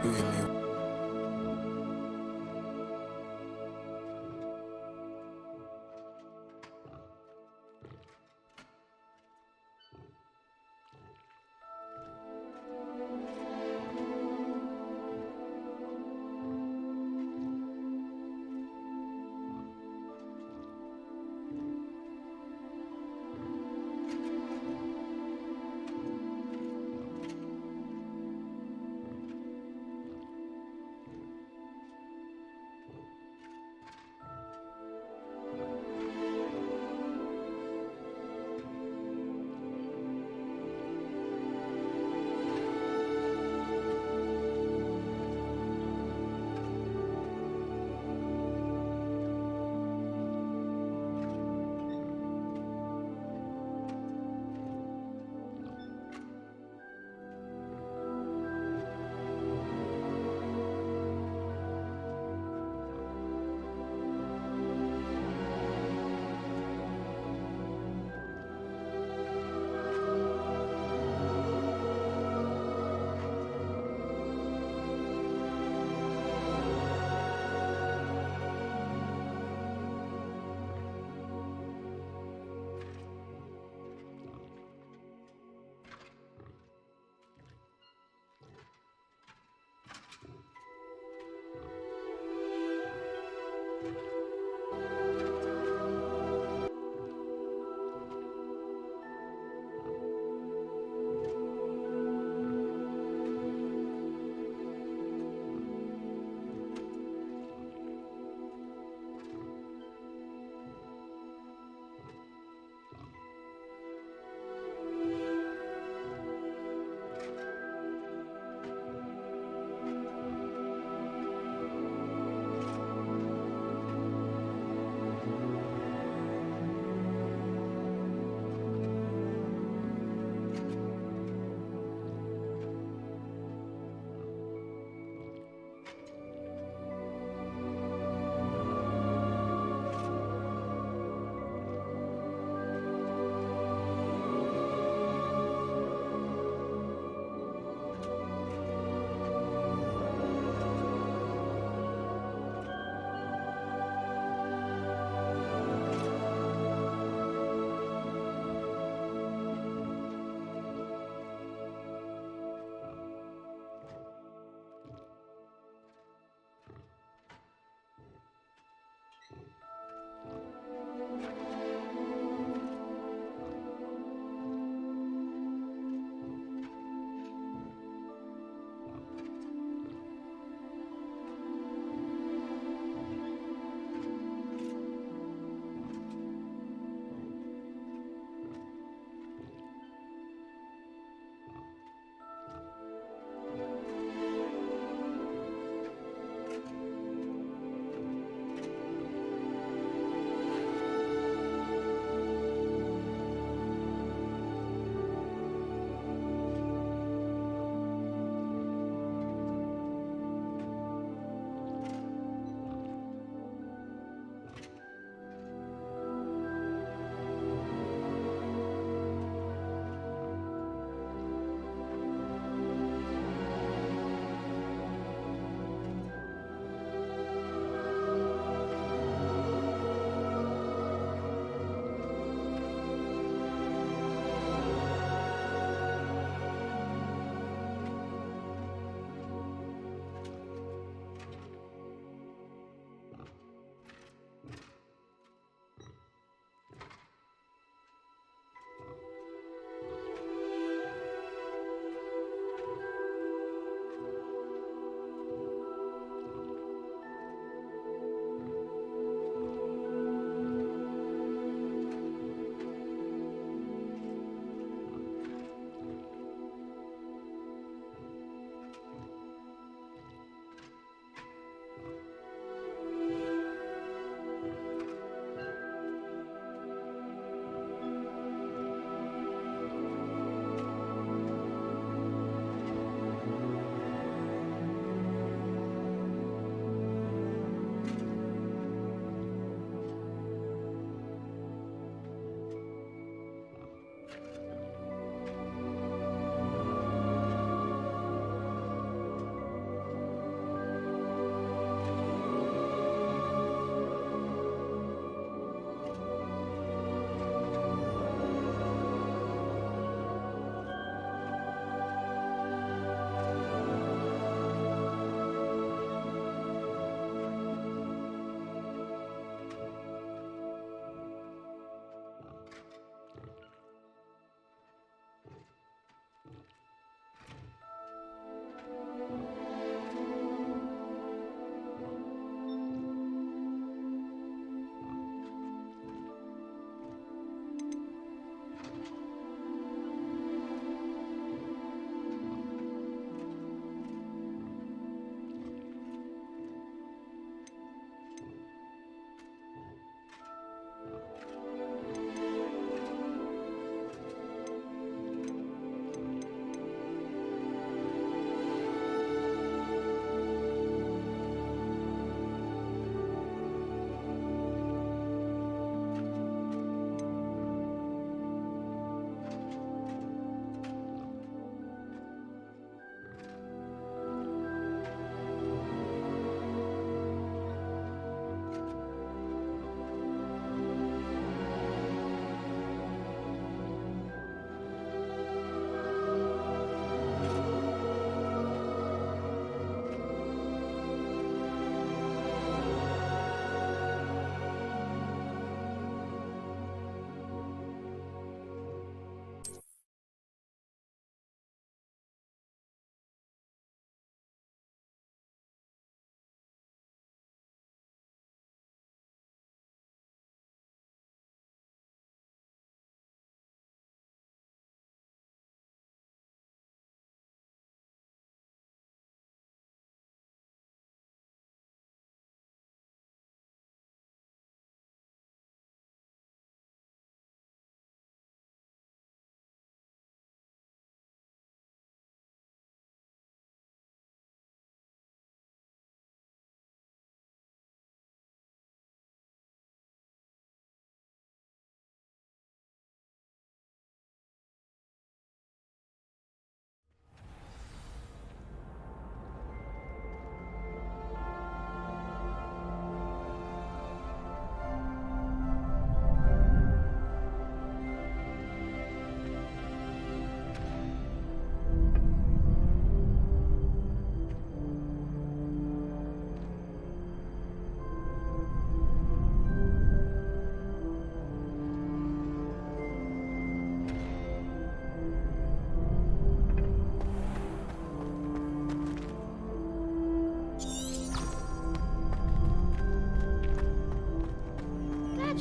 You get me?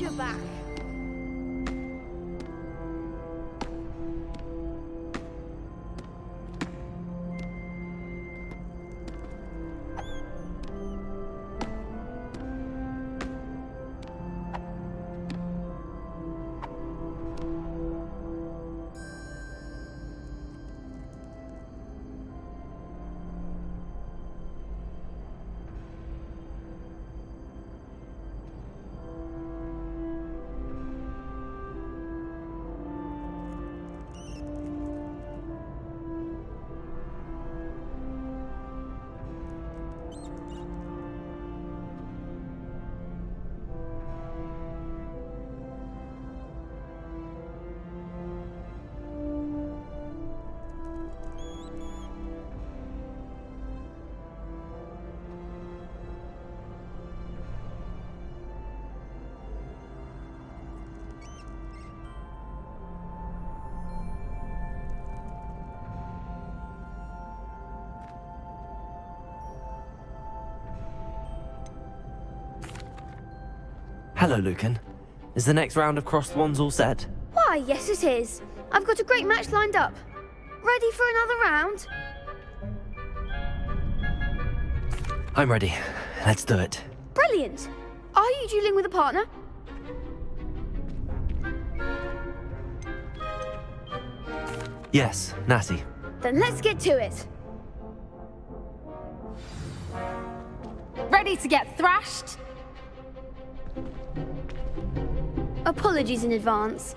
you're back. Hello, Lucan. Is the next round of Crossed Wands all set? Why, yes it is. I've got a great match lined up. Ready for another round? I'm ready. Let's do it. Brilliant. Are you dueling with a partner? Yes, Natty. Then let's get to it. Ready to get thrashed? Apologies in advance.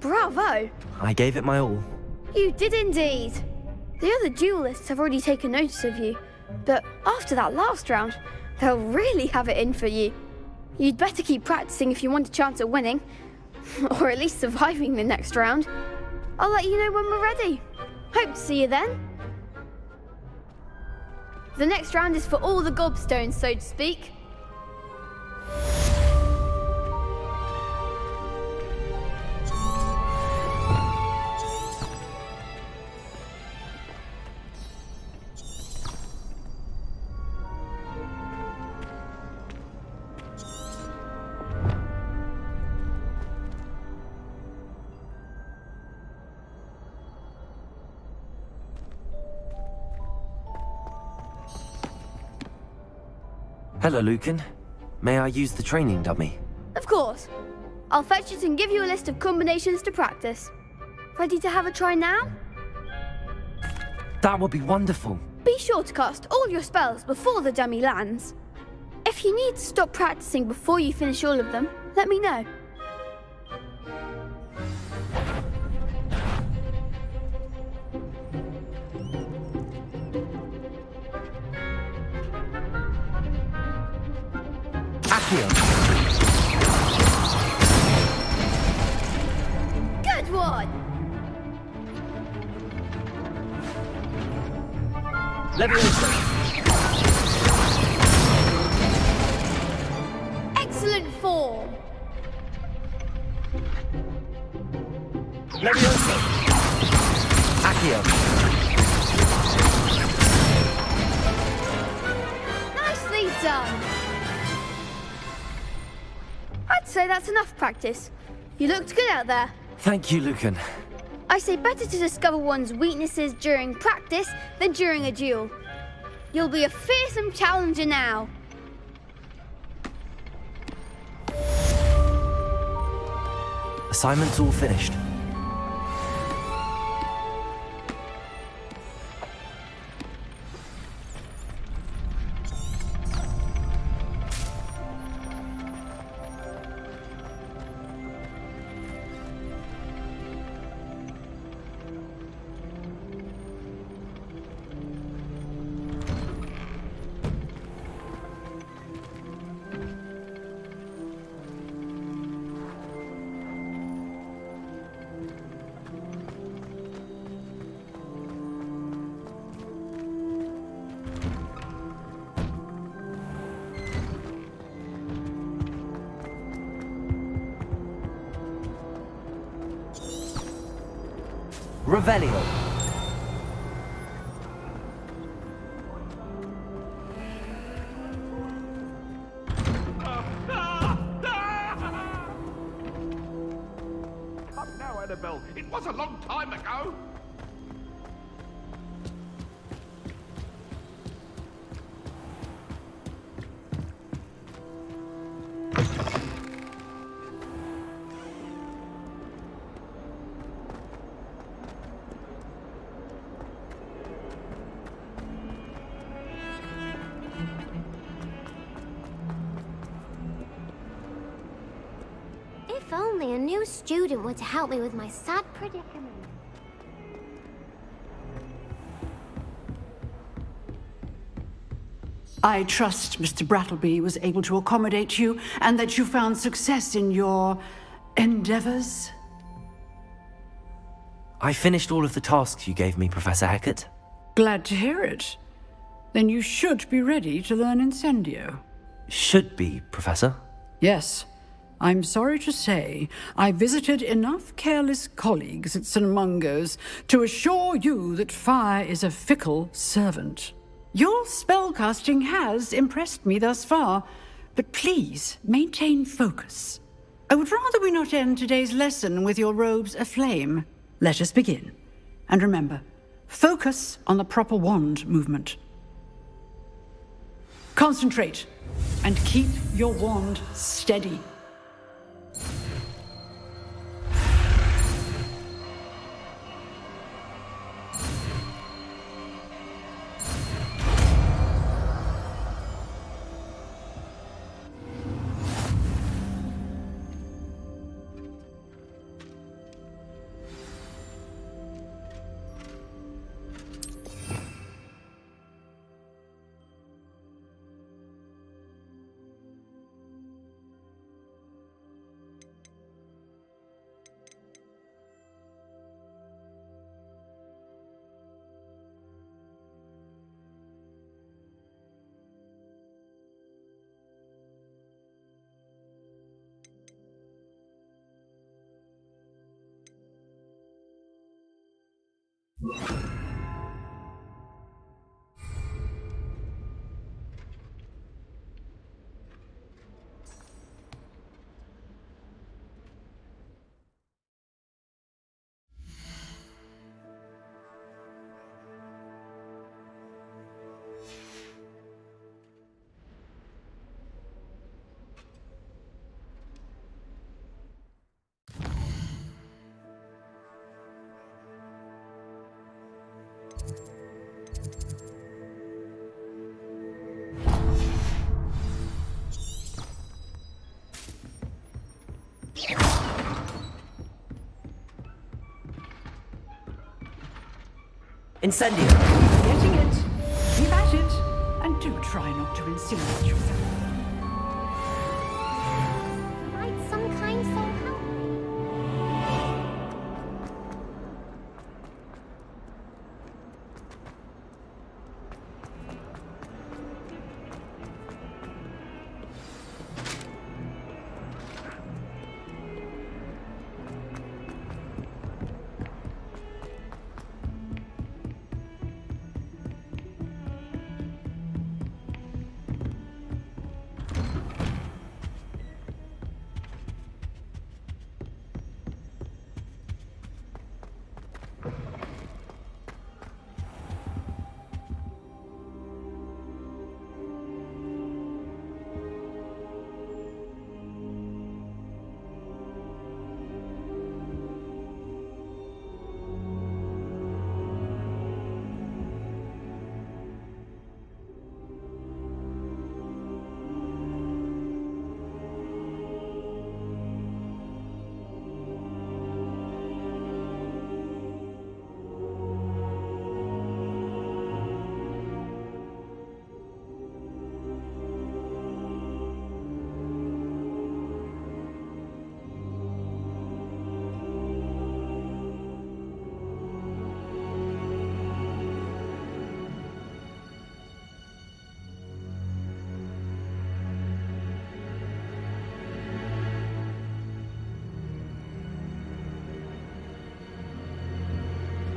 Bravo! I gave it my all. You did indeed. The other duelists have already taken notice of you, but after that last round, they'll really have it in for you. You'd better keep practicing if you want a chance at winning, or at least surviving the next round. I'll let you know when we're ready. Hope to see you then. The next round is for all the gobstones, so to speak. Hello, Lucan. May I use the training dummy? Of course. I'll fetch it and give you a list of combinations to practice. Ready to have a try now? That would be wonderful. Be sure to cast all your spells before the dummy lands. If you need to stop practicing before you finish all of them, let me know. Good one! Leviosa. Excellent form! Leviosa. Accio. done. I'd say that's enough practice. You looked good out there. Thank you, Lucan. I say better to discover one's weaknesses during practice than during a duel. You'll be a fearsome challenger now. Assignment's all finished. Revelio. Up now, Annabelle. It was a long time ago. If only a new student were to help me with my sad predicament. I trust Mr. Brattleby was able to accommodate you and that you found success in your endeavors. I finished all of the tasks you gave me, Professor Hecat. Glad to hear it. Then you should be ready to learn Incendio. Should be, Professor. Yes. I'm sorry to say, I visited enough careless colleagues at St. Mungo's to assure you that fire is a fickle servant. Your spellcasting has impressed me thus far, but please maintain focus. I would rather we not end today's lesson with your robes aflame. Let us begin. And remember, focus on the proper wand movement. Concentrate, and keep your wand steady. Incendio! Getting it. Keep at it. And do try not to incinerate yourself. Might some kind soul help?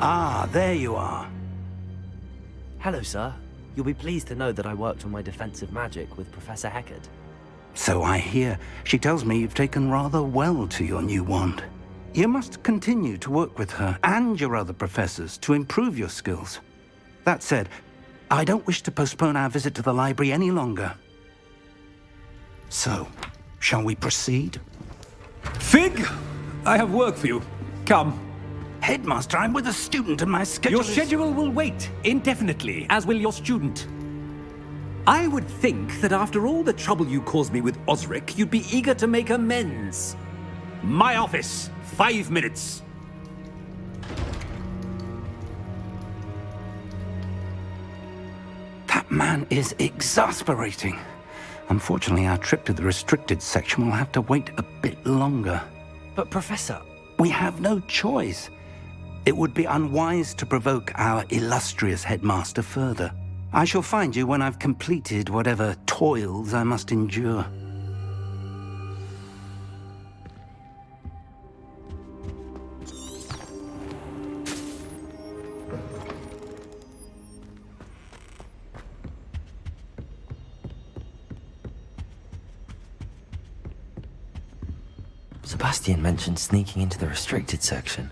Ah, there you are. Hello, sir. You'll be pleased to know that I worked on my defensive magic with Professor Heckard. So I hear. She tells me you've taken rather well to your new wand. You must continue to work with her and your other professors to improve your skills. That said, I don't wish to postpone our visit to the library any longer. So, shall we proceed? Fig, I have work for you. Come. Headmaster, I'm with a student and my schedule Your schedule will wait indefinitely, as will your student. I would think that after all the trouble you caused me with Osric, you'd be eager to make amends. My office, 5 minutes. That man is exasperating. Unfortunately, our trip to the restricted section will have to wait a bit longer. But Professor... We have no choice. It would be unwise to provoke our illustrious headmaster further. I shall find you when I've completed whatever toils I must endure. Sebastian mentioned sneaking into the restricted section.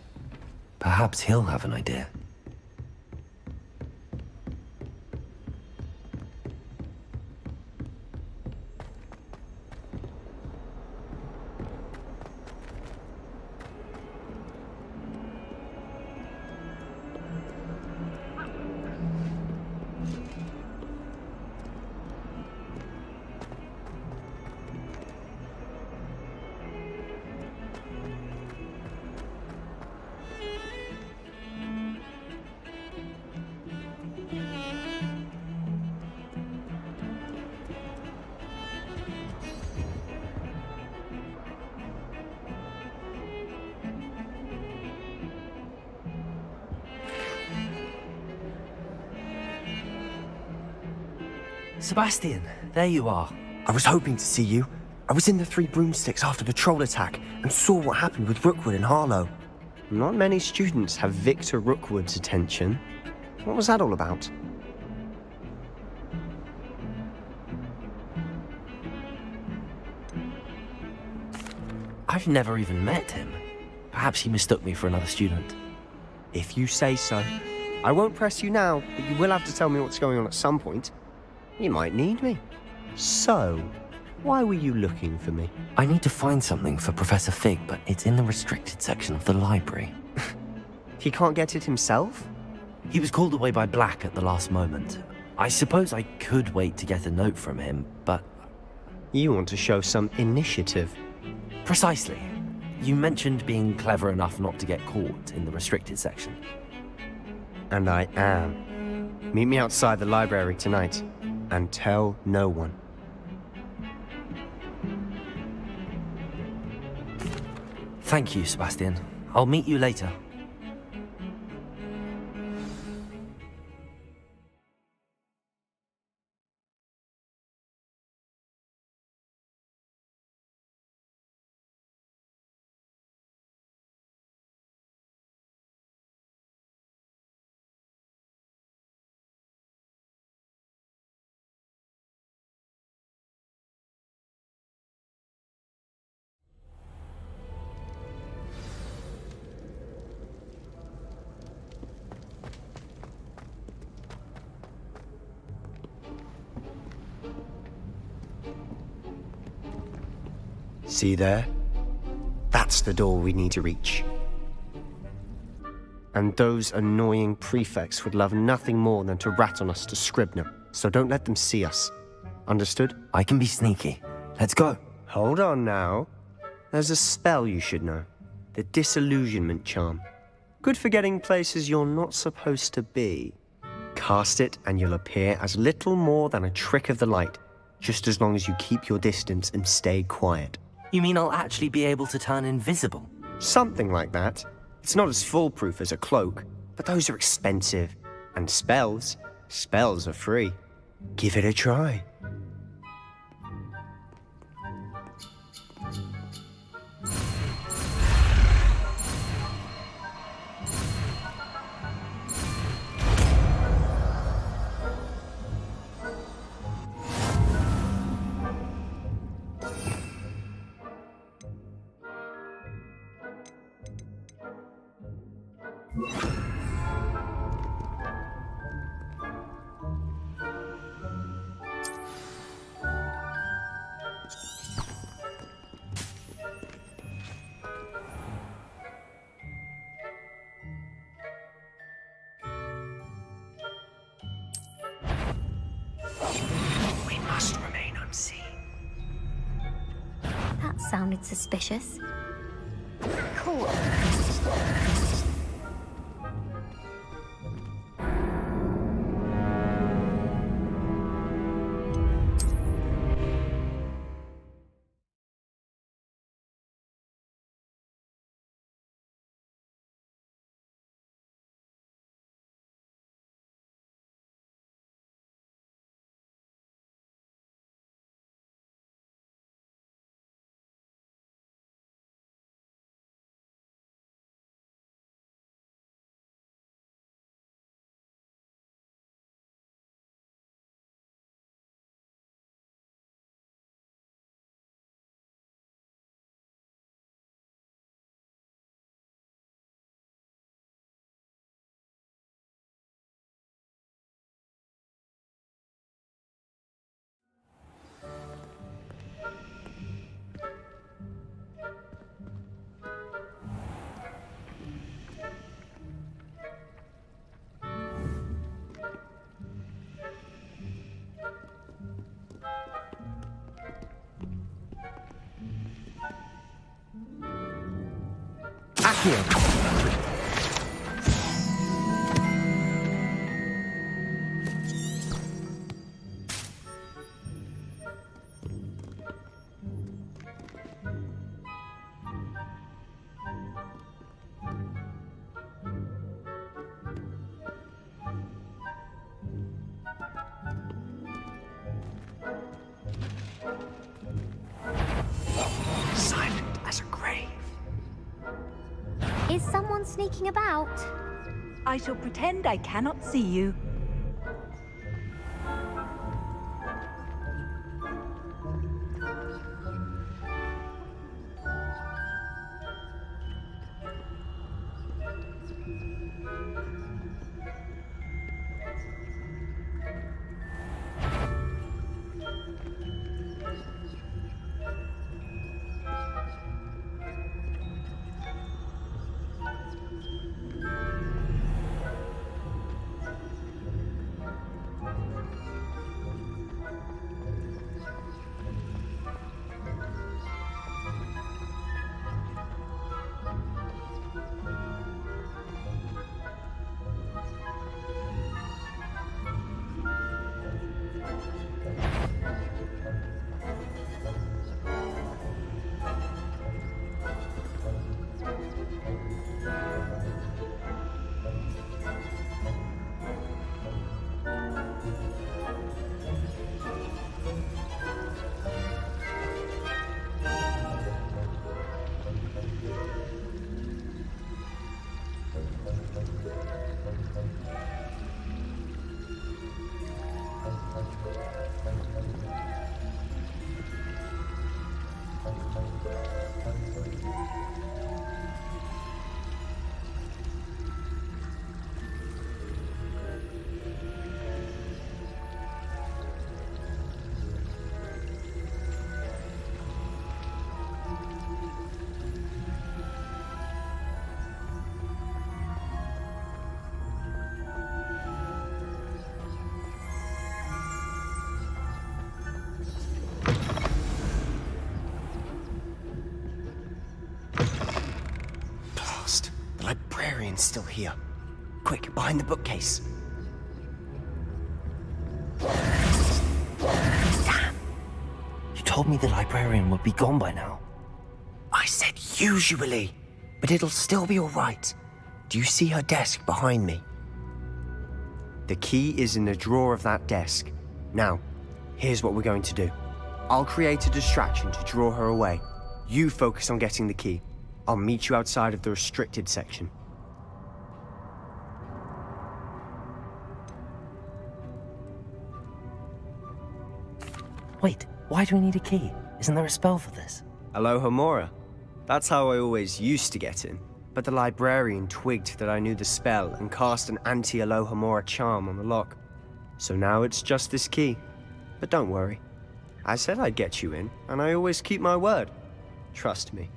Perhaps he'll have an idea. Sebastian, there you are. I was hoping to see you. I was in the Three Broomsticks after the troll attack and saw what happened with Rookwood and Harlow. Not many students have Victor Rookwood's attention. What was that all about? I've never even met him. Perhaps he mistook me for another student. If you say so. I won't press you now, but you will have to tell me what's going on at some point. You might need me. So, why were you looking for me? I need to find something for Professor Fig, but it's in the restricted section of the library. He can't get it himself? He was called away by Black at the last moment. I suppose I could wait to get a note from him, but... You want to show some initiative. Precisely. You mentioned being clever enough not to get caught in the restricted section. And I am. Meet me outside the library tonight. And tell no one. Thank you, Sebastian. I'll meet you later. See there? That's the door we need to reach. And those annoying prefects would love nothing more than to rat on us to Scribner, so don't let them see us. Understood? I can be sneaky. Let's go. Hold on now. There's a spell you should know. The Disillusionment Charm. Good for getting places you're not supposed to be. Cast it and you'll appear as little more than a trick of the light, just as long as you keep your distance and stay quiet. You mean I'll actually be able to turn invisible? Something like that. It's not as foolproof as a cloak, but those are expensive. And spells are free. Give it a try. We must remain unseen. That sounded suspicious. Cool. Silent as a grave. Is someone sneaking about? I shall pretend I cannot see you. The librarian's still here. Quick, behind the bookcase. Damn! You told me the librarian would be gone by now. I said usually, but it'll still be all right. Do you see her desk behind me? The key is in the drawer of that desk. Now, here's what we're going to do. I'll create a distraction to draw her away. You focus on getting the key. I'll meet you outside of the restricted section. Wait, why do we need a key? Isn't there a spell for this? Hello, Homora. That's how I always used to get in. but the librarian twigged that I knew the spell and cast an anti-Alohomora charm on the lock. So now it's just this key. But don't worry. I said I'd get you in, and I always keep my word. Trust me.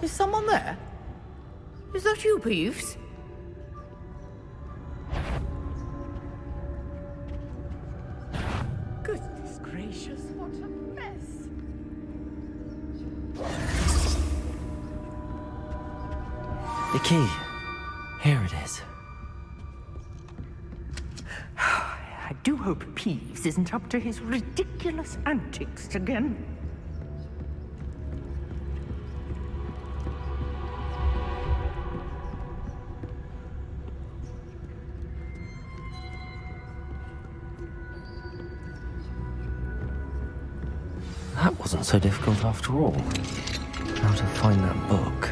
Is someone there? Is that you, Peeves? Goodness gracious, what a mess! The key. Here it is. I do hope Peeves isn't up to his ridiculous antics again. That wasn't so difficult after all. How to find that book.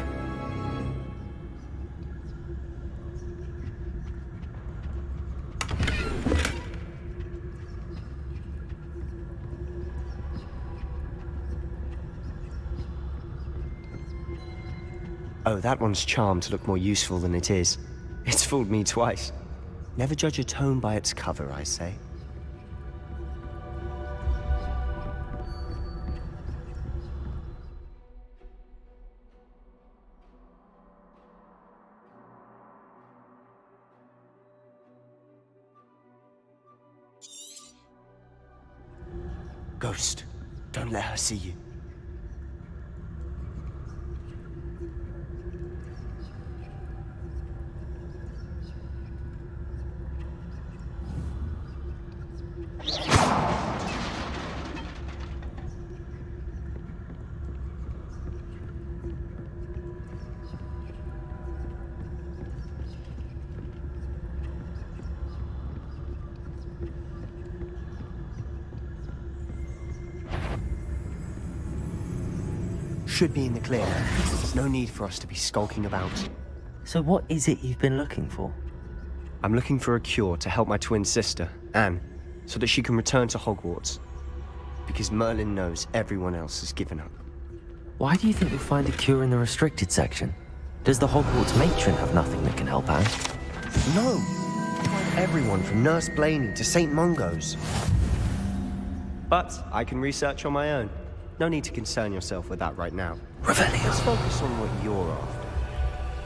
Oh, that one's charmed to look more useful than it is. It's fooled me twice. Never judge a tome by its cover, I say. Ghost, don't let her see you. Should be in the clear. There's no need for us to be skulking about. So what is it you've been looking for? I'm looking for a cure to help my twin sister, Anne, so that she can return to Hogwarts. Because Merlin knows everyone else has given up. Why do you think you'll find a cure in the restricted section? Does the Hogwarts matron have nothing that can help Anne? No! I find everyone from Nurse Blaney to St. Mungo's. But I can research on my own. No need to concern yourself with that right now. Revelio. Let's focus on what you're after.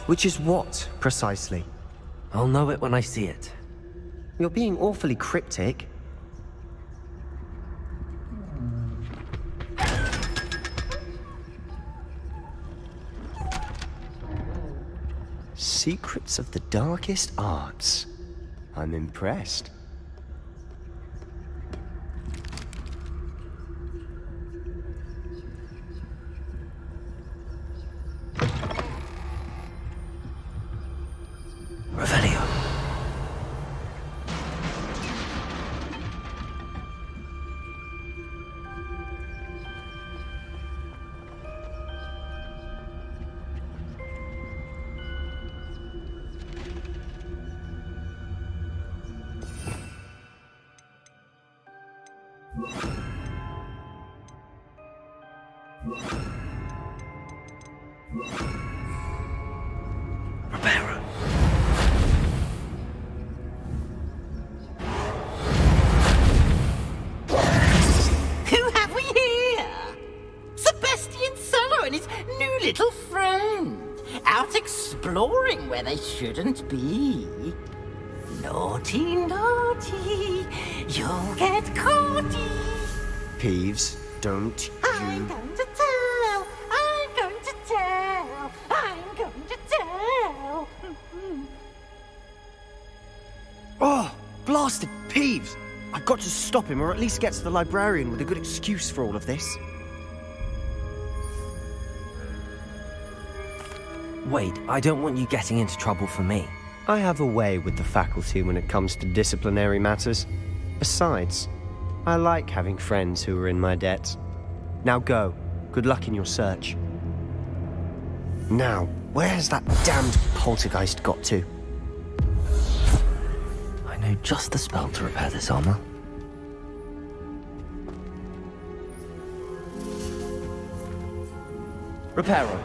Which is what, precisely? I'll know it when I see it. You're being awfully cryptic. Secrets of the darkest arts. I'm impressed. Revelio. Reparo. Who have we here? Sebastian Solo and his new little friend. Out exploring where they shouldn't be. Naughty, naughty. You'll get caughty. Peeves, don't I'm you... going to tell. I'm going to tell. I'm going to tell. Oh, blasted Peeves! I've got to stop him, or at least get to the librarian with a good excuse for all of this. Wait, I don't want you getting into trouble for me. I have a way with the faculty when it comes to disciplinary matters. Besides, I like having friends who are in my debt. Now go. Good luck in your search. Now, where's that damned poltergeist got to? I know just the spell to repair this armor. Reparo.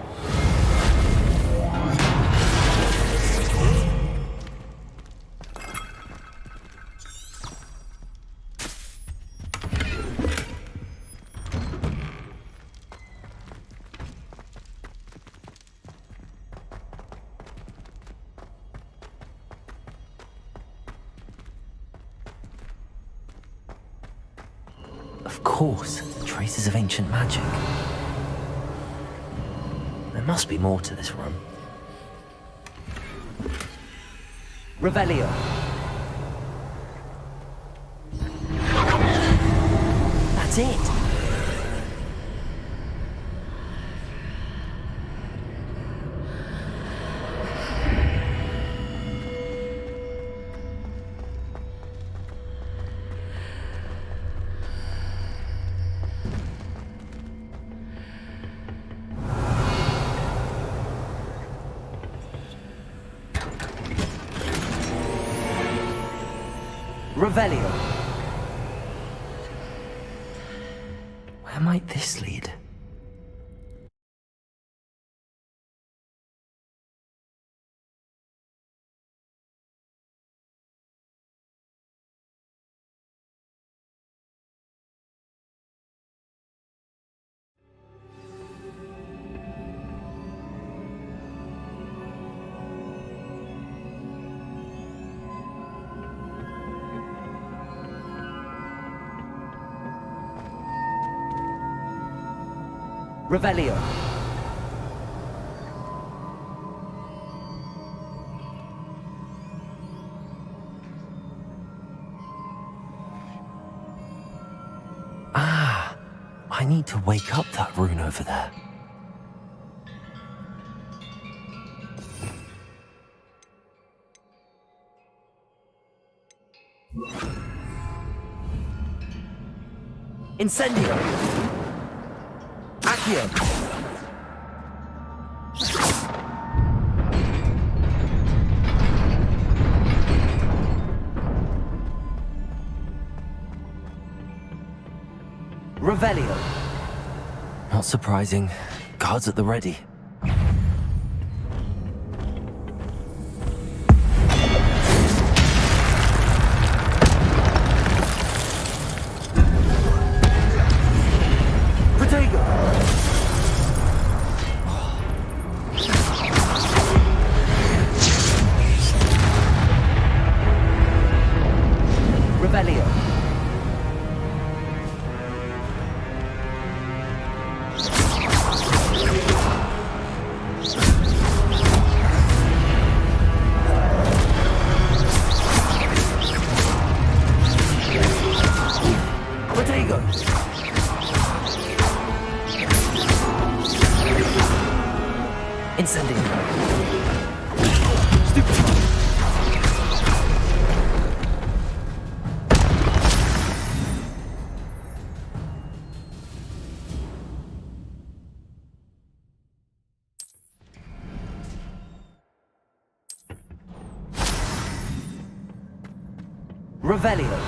Of course, traces of ancient magic. There must be more to this room. Revelio. That's it. Revelio. Where might this lead? Revelio. Ah, I need to wake up that rune over there. Incendio! Accio! Revelio! Not surprising. Guards at the ready. Revelio.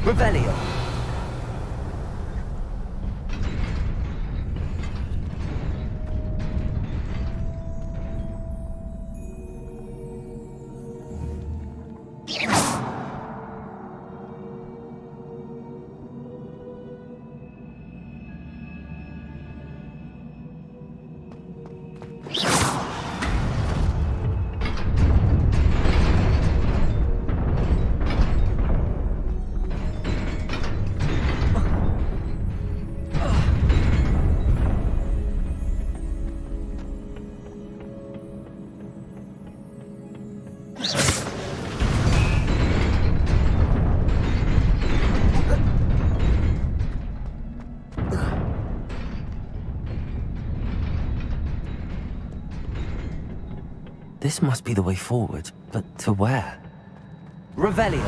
Revelio. This must be the way forward, but to where? Revelio!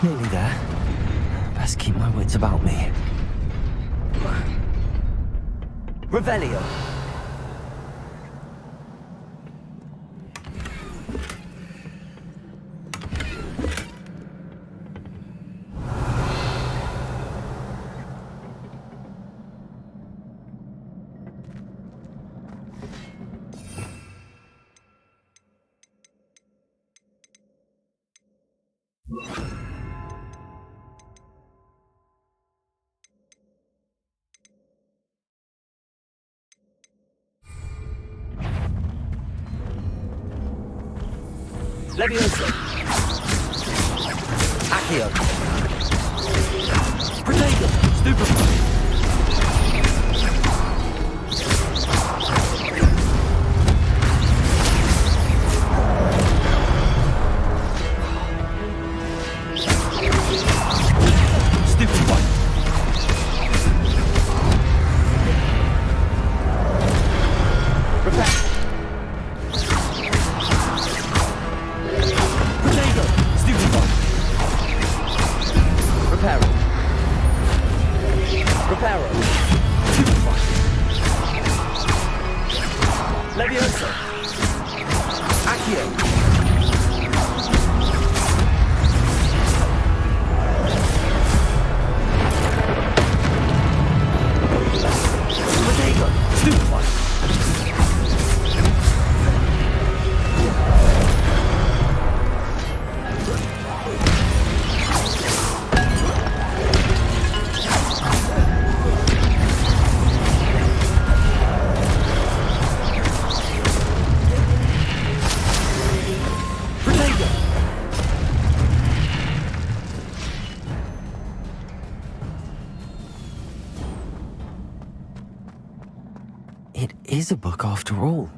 Nearly there. Best keep my wits about me. Revelio! Levioso! Accio! Protego! Stupefy! Levioso! Accio! Protego! Stupefy! It is a book after all.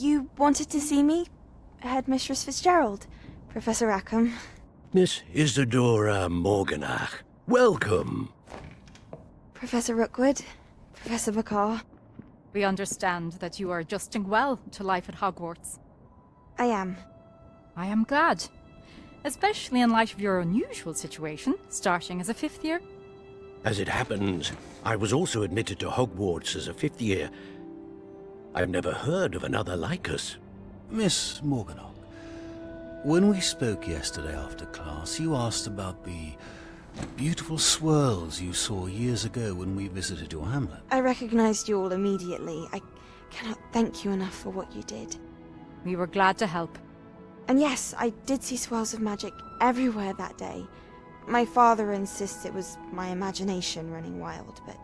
You wanted to see me? Headmistress Fitzgerald, Professor Rackham. Miss Isadora Morganach, welcome. Professor Rookwood, Professor Bakar. We understand that you are adjusting well to life at Hogwarts. I am. I am glad. Especially in light of your unusual situation, starting as a 5th year. As it happens, I was also admitted to Hogwarts as a 5th year. I've never heard of another like us. Miss Morganach, when we spoke yesterday after class, you asked about the beautiful swirls you saw years ago when we visited your hamlet. I recognized you all immediately. I cannot thank you enough for what you did. We were glad to help. And yes, I did see swirls of magic everywhere that day. My father insists it was my imagination running wild, but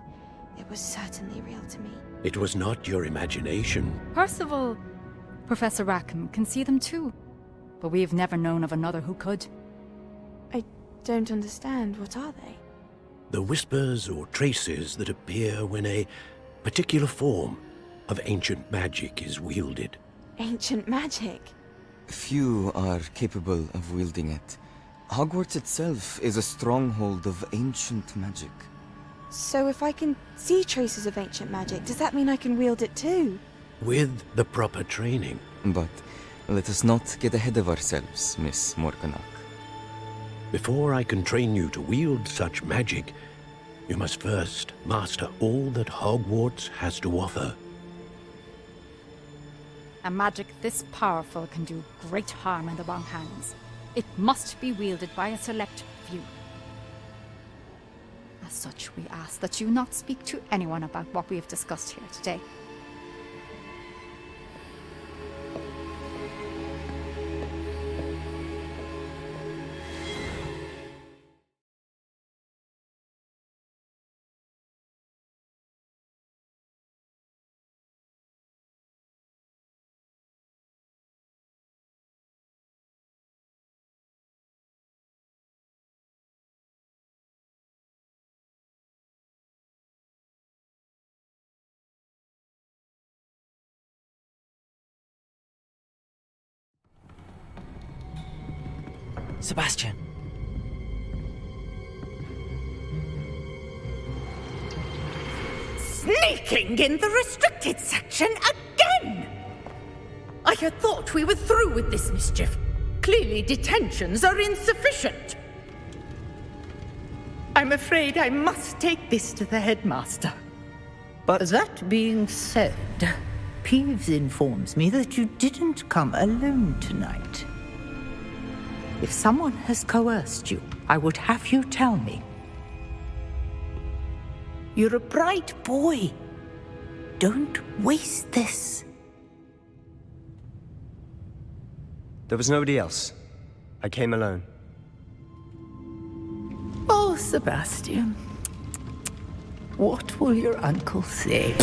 it was certainly real to me. It was not your imagination. Percival, Professor Rackham can see them too. But we have never known of another who could. I don't understand. What are they? The whispers or traces that appear when a particular form of ancient magic is wielded. Ancient magic? Few are capable of wielding it. Hogwarts itself is a stronghold of ancient magic. So if I can see traces of ancient magic, does that mean I can wield it too? With the proper training. But let us not get ahead of ourselves, Miss Morganach. Before I can train you to wield such magic, you must first master all that Hogwarts has to offer. A magic this powerful can do great harm in the wrong hands. It must be wielded by a select few. As such, we ask that you not speak to anyone about what we have discussed here today. Sebastian. Sneaking in the restricted section again! I had thought we were through with this mischief. Clearly detentions are insufficient. I'm afraid I must take this to the headmaster. But that being said, Peeves informs me that you didn't come alone tonight. If someone has coerced you, I would have you tell me. You're a bright boy. Don't waste this. There was nobody else. I came alone. Oh, Sebastian. What will your uncle say?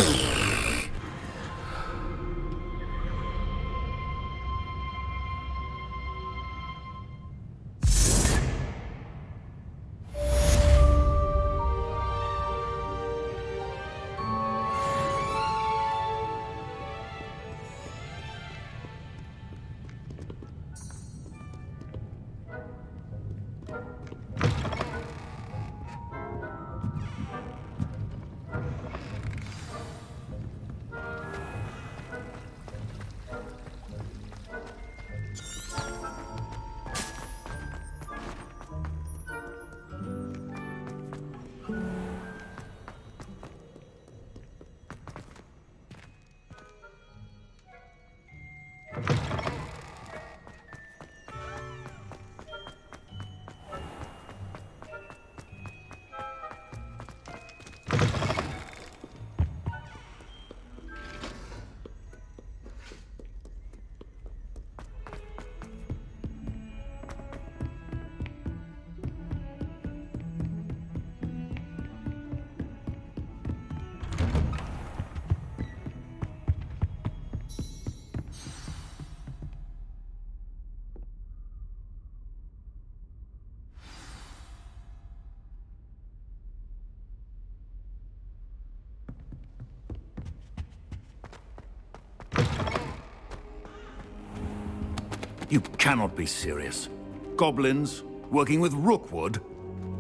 You cannot be serious. Goblins working with Rookwood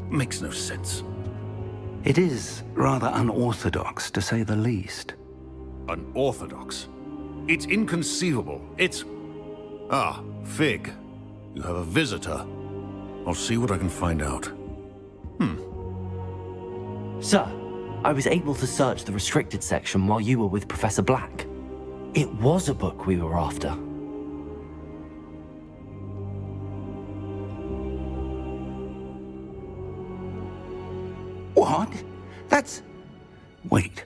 makes no sense. It is rather unorthodox, to say the least. Unorthodox? It's inconceivable. It's... Ah, Fig. You have a visitor. I'll see what I can find out. Sir, I was able to search the restricted section while you were with Professor Black. It was a book we were after. What? That's... Wait.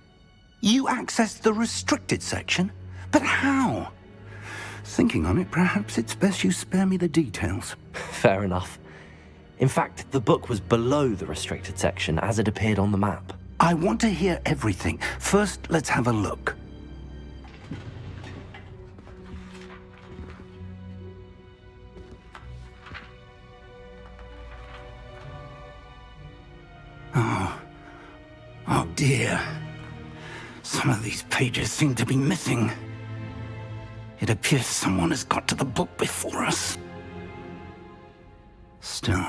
You accessed the restricted section? But how? Thinking on it, perhaps it's best you spare me the details. Fair enough. In fact, the book was below the restricted section as it appeared on the map. I want to hear everything. First, let's have a look. Oh dear. Some of these pages seem to be missing. It appears someone has got to the book before us. Still,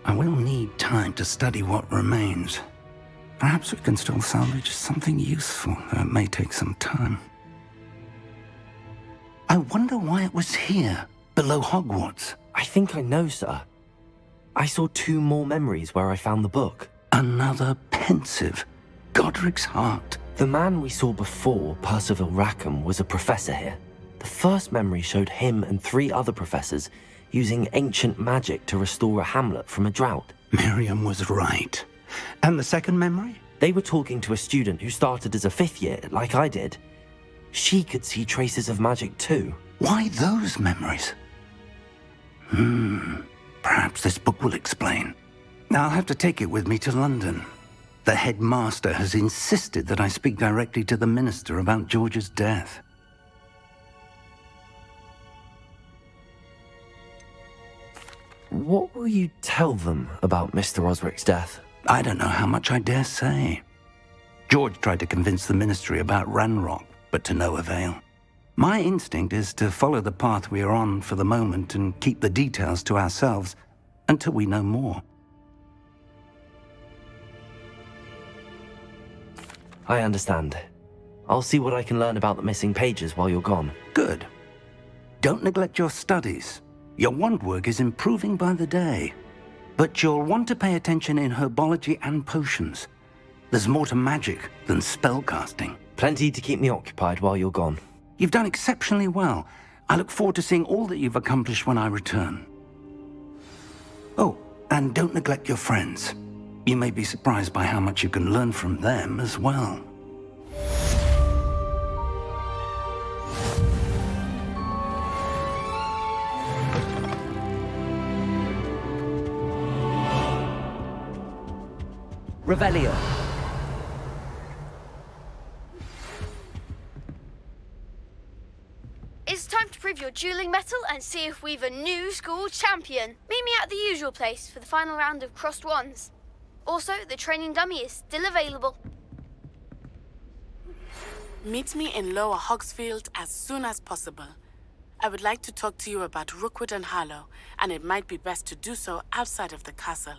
I will need time to study what remains. Perhaps we can still salvage something useful, though it may take some time. I wonder why it was here, below Hogwarts. I think I know, sir. I saw 2 more memories where I found the book. Another pensive. Godric's heart. The man we saw before, Percival Rackham, was a professor here. The first memory showed him and 3 other professors using ancient magic to restore a hamlet from a drought. Miriam was right. And the second memory? They were talking to a student who started as a 5th year, like I did. She could see traces of magic too. Why those memories? Perhaps this book will explain. I'll have to take it with me to London. The headmaster has insisted that I speak directly to the minister about George's death. What will you tell them about Mr. Osric's death? I don't know how much I dare say. George tried to convince the ministry about Ranrock, but to no avail. My instinct is to follow the path we are on for the moment and keep the details to ourselves until we know more. I understand. I'll see what I can learn about the missing pages while you're gone. Good. Don't neglect your studies. Your wand work is improving by the day. But you'll want to pay attention in herbology and potions. There's more to magic than spellcasting. Plenty to keep me occupied while you're gone. You've done exceptionally well. I look forward to seeing all that you've accomplished when I return. Oh, and don't neglect your friends. You may be surprised by how much you can learn from them as well. Revelio. It's time to prove your dueling mettle and see if we've a new school champion. Meet me at the usual place for the final round of crossed wands. Also, the training dummy is still available. Meet me in Lower Hogsfield as soon as possible. I would like to talk to you about Rookwood and Harlow, and it might be best to do so outside of the castle.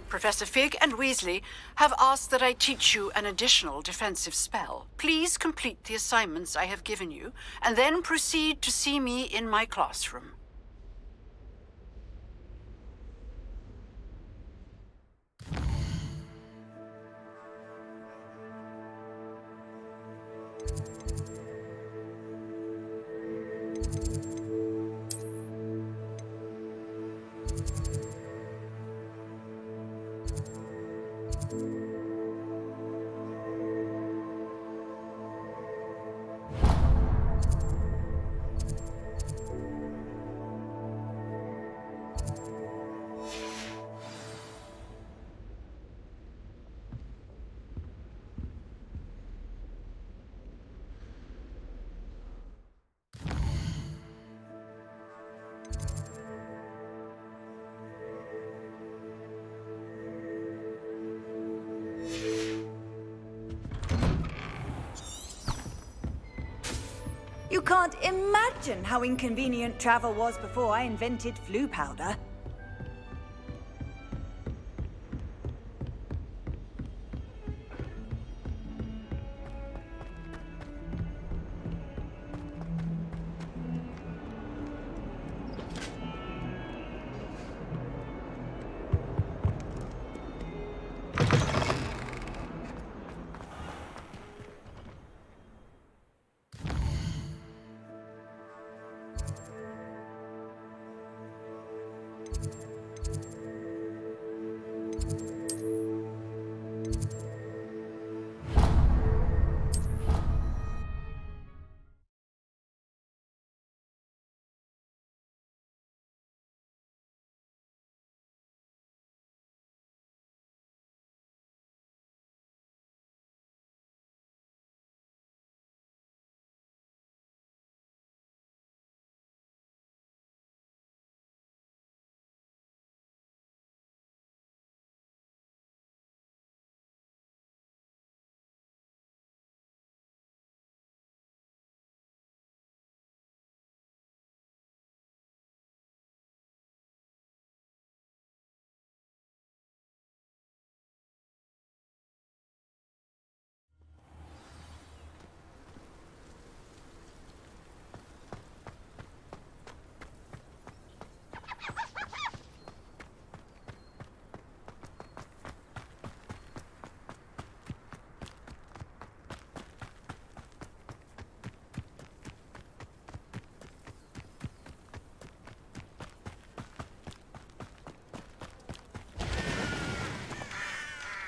Professor Fig and Weasley have asked that I teach you an additional defensive spell. Please complete the assignments I have given you, and then proceed to see me in my classroom. You can't imagine how inconvenient travel was before I invented flu powder.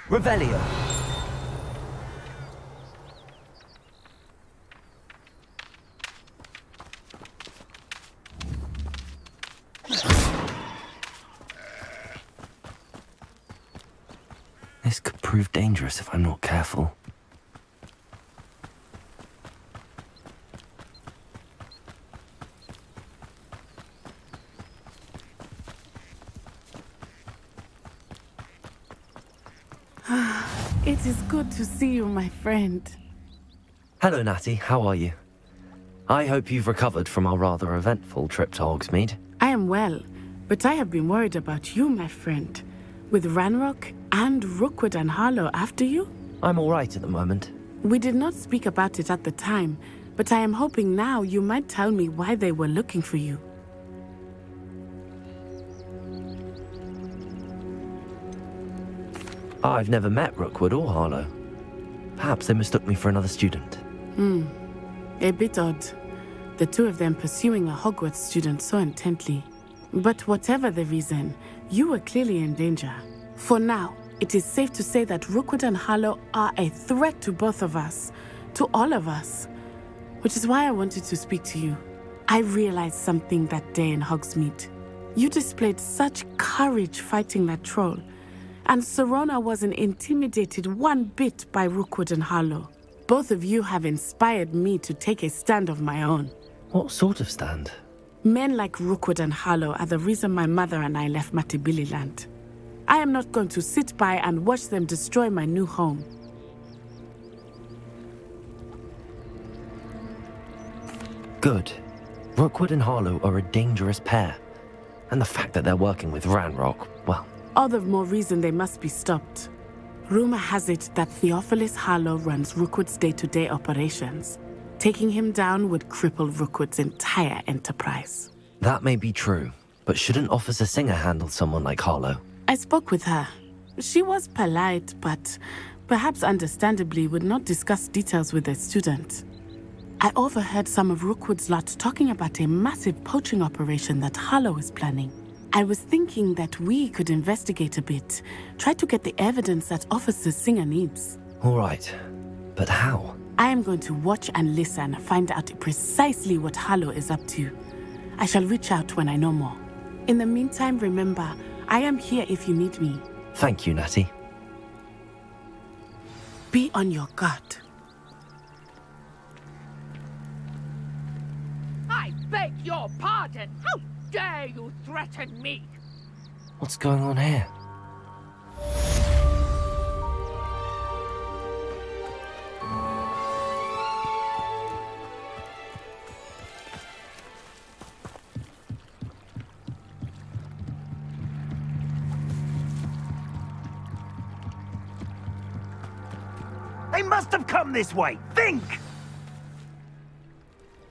Revelio. This could prove dangerous if I'm not careful. It is good to see you, my friend. Hello, Natty. How are you? I hope you've recovered from our rather eventful trip to Hogsmeade. I am well, but I have been worried about you, my friend. With Ranrock and Rookwood and Harlow after you? I'm all right at the moment. We did not speak about it at the time, but I am hoping now you might tell me why they were looking for you. I've never met Rookwood or Harlow. Perhaps they mistook me for another student. A bit odd. The two of them pursuing a Hogwarts student so intently. But whatever the reason, you were clearly in danger. For now, it is safe to say that Rookwood and Harlow are a threat to both of us. To all of us. Which is why I wanted to speak to you. I realized something that day in Hogsmeade. You displayed such courage fighting that troll. And Serona wasn't intimidated one bit by Rookwood and Harlow. Both of you have inspired me to take a stand of my own. What sort of stand? Men like Rookwood and Harlow are the reason my mother and I left Matabeleland. I am not going to sit by and watch them destroy my new home. Good. Rookwood and Harlow are a dangerous pair. And the fact that they're working with Ranrock, well... all the more reason they must be stopped. Rumor has it that Theophilus Harlow runs Rookwood's day-to-day operations. Taking him down would cripple Rookwood's entire enterprise. That may be true, but shouldn't Officer Singer handle someone like Harlow? I spoke with her. She was polite, but perhaps understandably would not discuss details with a student. I overheard some of Rookwood's lot talking about a massive poaching operation that Harlow is planning. I was thinking that we could investigate a bit, try to get the evidence that Officer Singer needs. All right, but how? I am going to watch and listen, find out precisely what Harlow is up to. I shall reach out when I know more. In the meantime, remember, I am here if you need me. Thank you, Natty. Be on your guard. I beg your pardon! How dare you threaten me? What's going on here? They must have come this way. Think!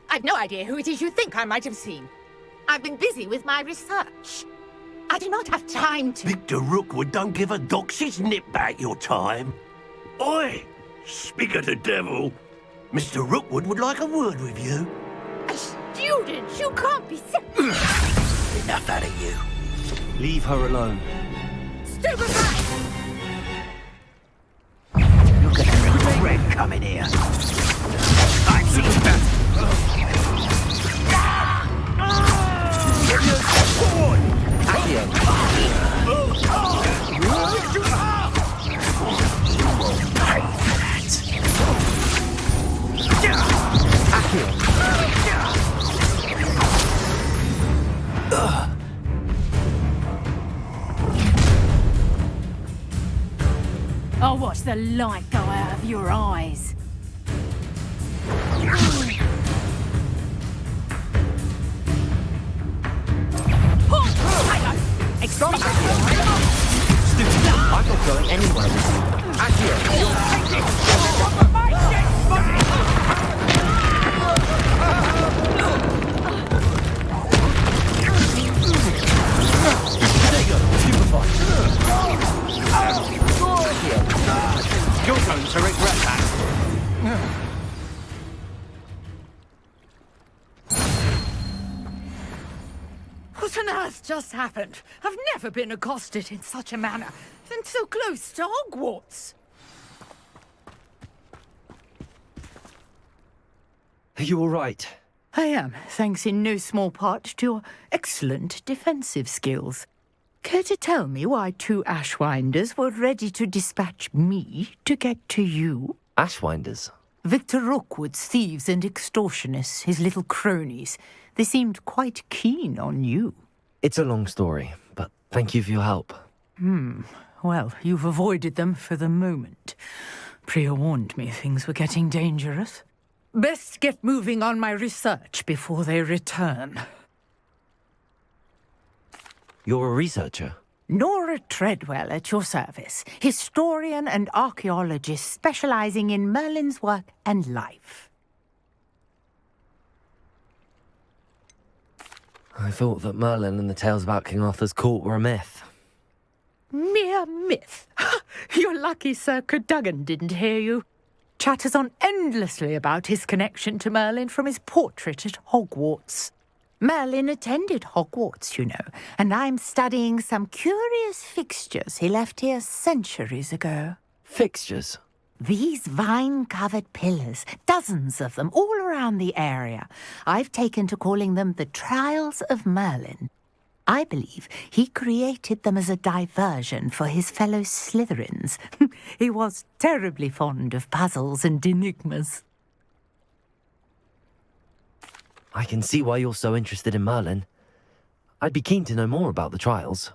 I've no idea who it is you think I might have seen. I've been busy with my research. I do not have time to... Victor Rookwood don't give a doxy's nip back your time. Oi! Speak of the devil. Mr. Rookwood would like a word with you. A student? You can't be sick. Enough out of you. Leave her alone. Stupid right! You're gonna regret coming here. I've seen that. Give your sword! I'll watch the light go out of your eyes. I'm not going anywhere with you. Accio, you'll take it! There you go, stupefy. You're going to regret that. What on earth just happened? I've never been accosted in such a manner, and so close to Hogwarts. Are you all right? I am, thanks in no small part to your excellent defensive skills. Care to tell me why 2 Ashwinders were ready to dispatch me to get to you? Ashwinders? Victor Rookwood's thieves and extortionists, his little cronies. They seemed quite keen on you. It's a long story, but thank you for your help. Well, you've avoided them for the moment. Priya warned me things were getting dangerous. Best get moving on my research before they return. You're a researcher? Nora Treadwell at your service, historian and archaeologist specializing in Merlin's work and life. I thought that Merlin and the tales about King Arthur's court were a myth. Mere myth. You're lucky Sir Cadogan didn't hear you. Chatters on endlessly about his connection to Merlin from his portrait at Hogwarts. Merlin attended Hogwarts, you know, and I'm studying some curious fixtures he left here centuries ago. Fixtures? These vine-covered pillars, dozens of them, all around the area. I've taken to calling them the Trials of Merlin. I believe he created them as a diversion for his fellow Slytherins. He was terribly fond of puzzles and enigmas. I can see why you're so interested in Merlin. I'd be keen to know more about the trials.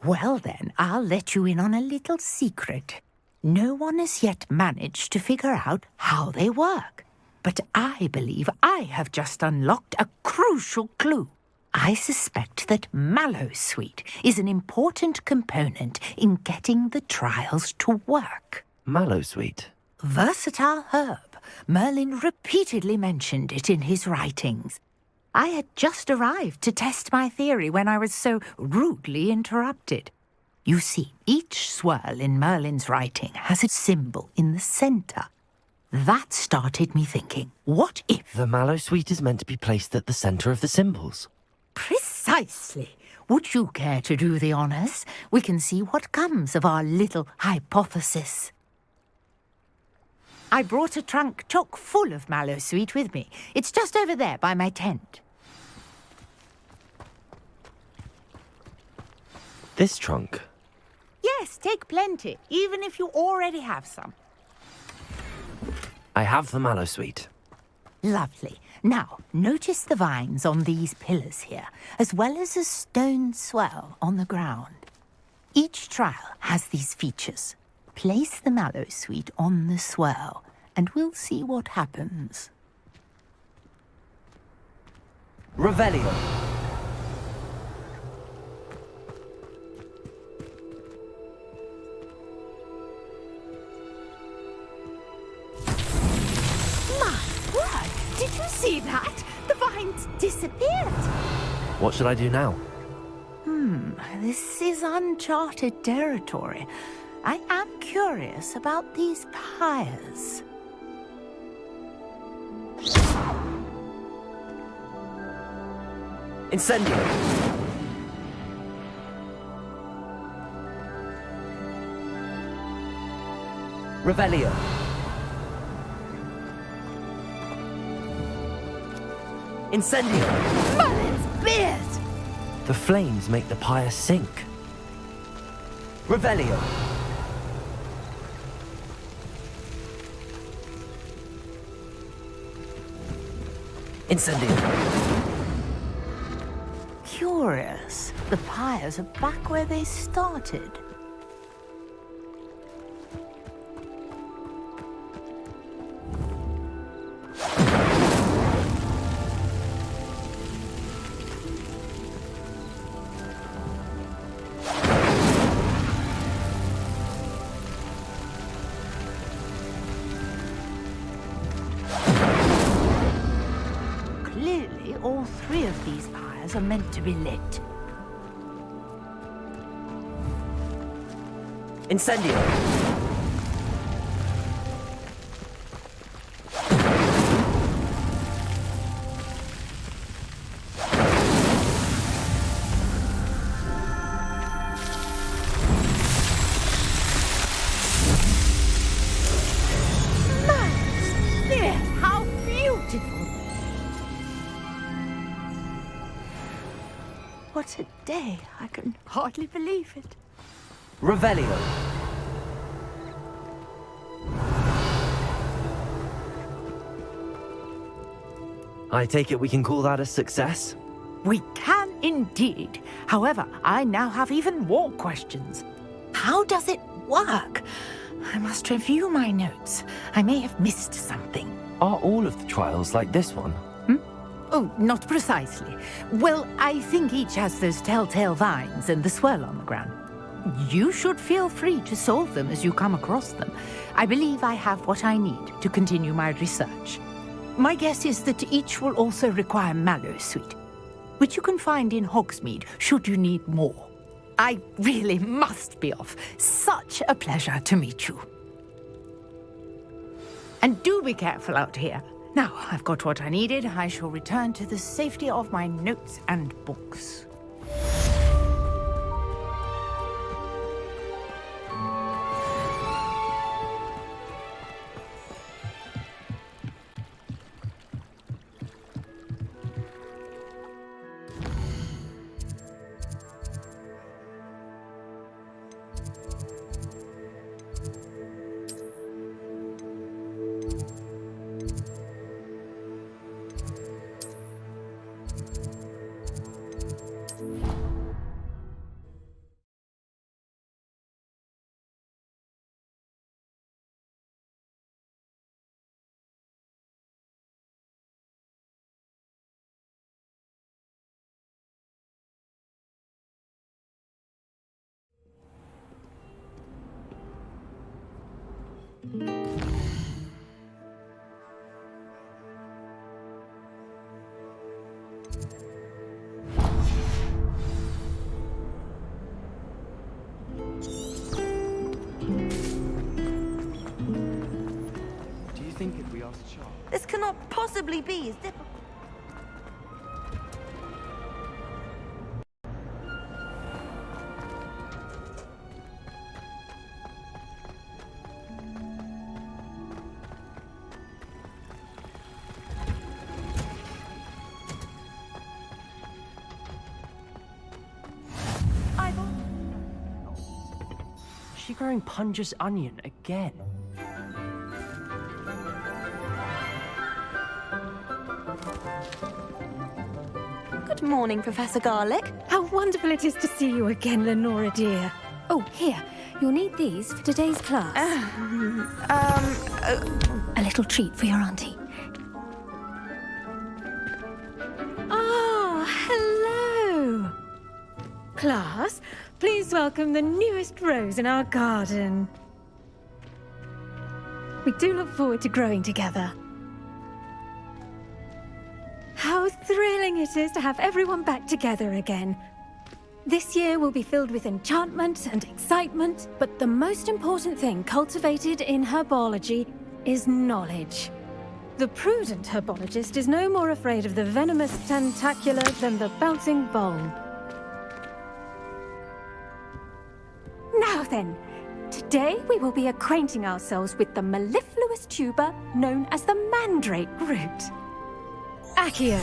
Well then, I'll let you in on a little secret. No one has yet managed to figure out how they work. But I believe I have just unlocked a crucial clue. I suspect that Mallowsweet is an important component in getting the trials to work. Mallowsweet? Versatile herb. Merlin repeatedly mentioned it in his writings. I had just arrived to test my theory when I was so rudely interrupted. You see, each swirl in Merlin's writing has a symbol in the centre. That started me thinking, what if... The Mallowsweet is meant to be placed at the centre of the symbols. Precisely. Would you care to do the honours? We can see what comes of our little hypothesis. I brought a trunk chock full of Mallowsweet with me. It's just over there by my tent. This trunk? Yes, take plenty, even if you already have some. I have the Mallowsweet. Lovely. Now, notice the vines on these pillars here, as well as a stone swell on the ground. Each trial has these features. Place the Mallowsweet on the swirl, and we'll see what happens. Revelio. that? The vines disappeared. What should I do now? This is uncharted territory. I am curious about these pyres. Incendio! Revelio! Incendio! Merlin's beard! The flames make the pyre sink. Revelio! Incendio! Curious. The pyres are back where they started. Clearly, all three of these pyres are meant to be lit. Incendio! How beautiful! What a day. I can hardly believe it. Revelio! I take it we can call that a success? We can indeed. However, I now have even more questions. How does it work? I must review my notes. I may have missed something. Are all of the trials like this one? Oh, not precisely. Well, I think each has those telltale vines and the swirl on the ground. You should feel free to solve them as you come across them. I believe I have what I need to continue my research. My guess is that each will also require mallow sweet, which you can find in Hogsmeade should you need more. I really must be off. Such a pleasure to meet you. And do be careful out here. Now, I've got what I needed. I shall return to the safety of my notes and books. This cannot possibly be as difficult. Is she growing Punja's onion again? Good morning, Professor Garlick. How wonderful it is to see you again, Lenora dear. Oh, here. You'll need these for today's class. A little treat for your auntie. Ah, hello. Class, please welcome the newest rose in our garden. We do look forward to growing together. how thrilling it is to have everyone back together again. This year will be filled with enchantment and excitement, but the most important thing cultivated in herbology is knowledge. The prudent herbologist is no more afraid of the venomous tentacula than the bouncing bulb. Now then, today we will be acquainting ourselves with the mellifluous tuber known as the mandrake root. Accio.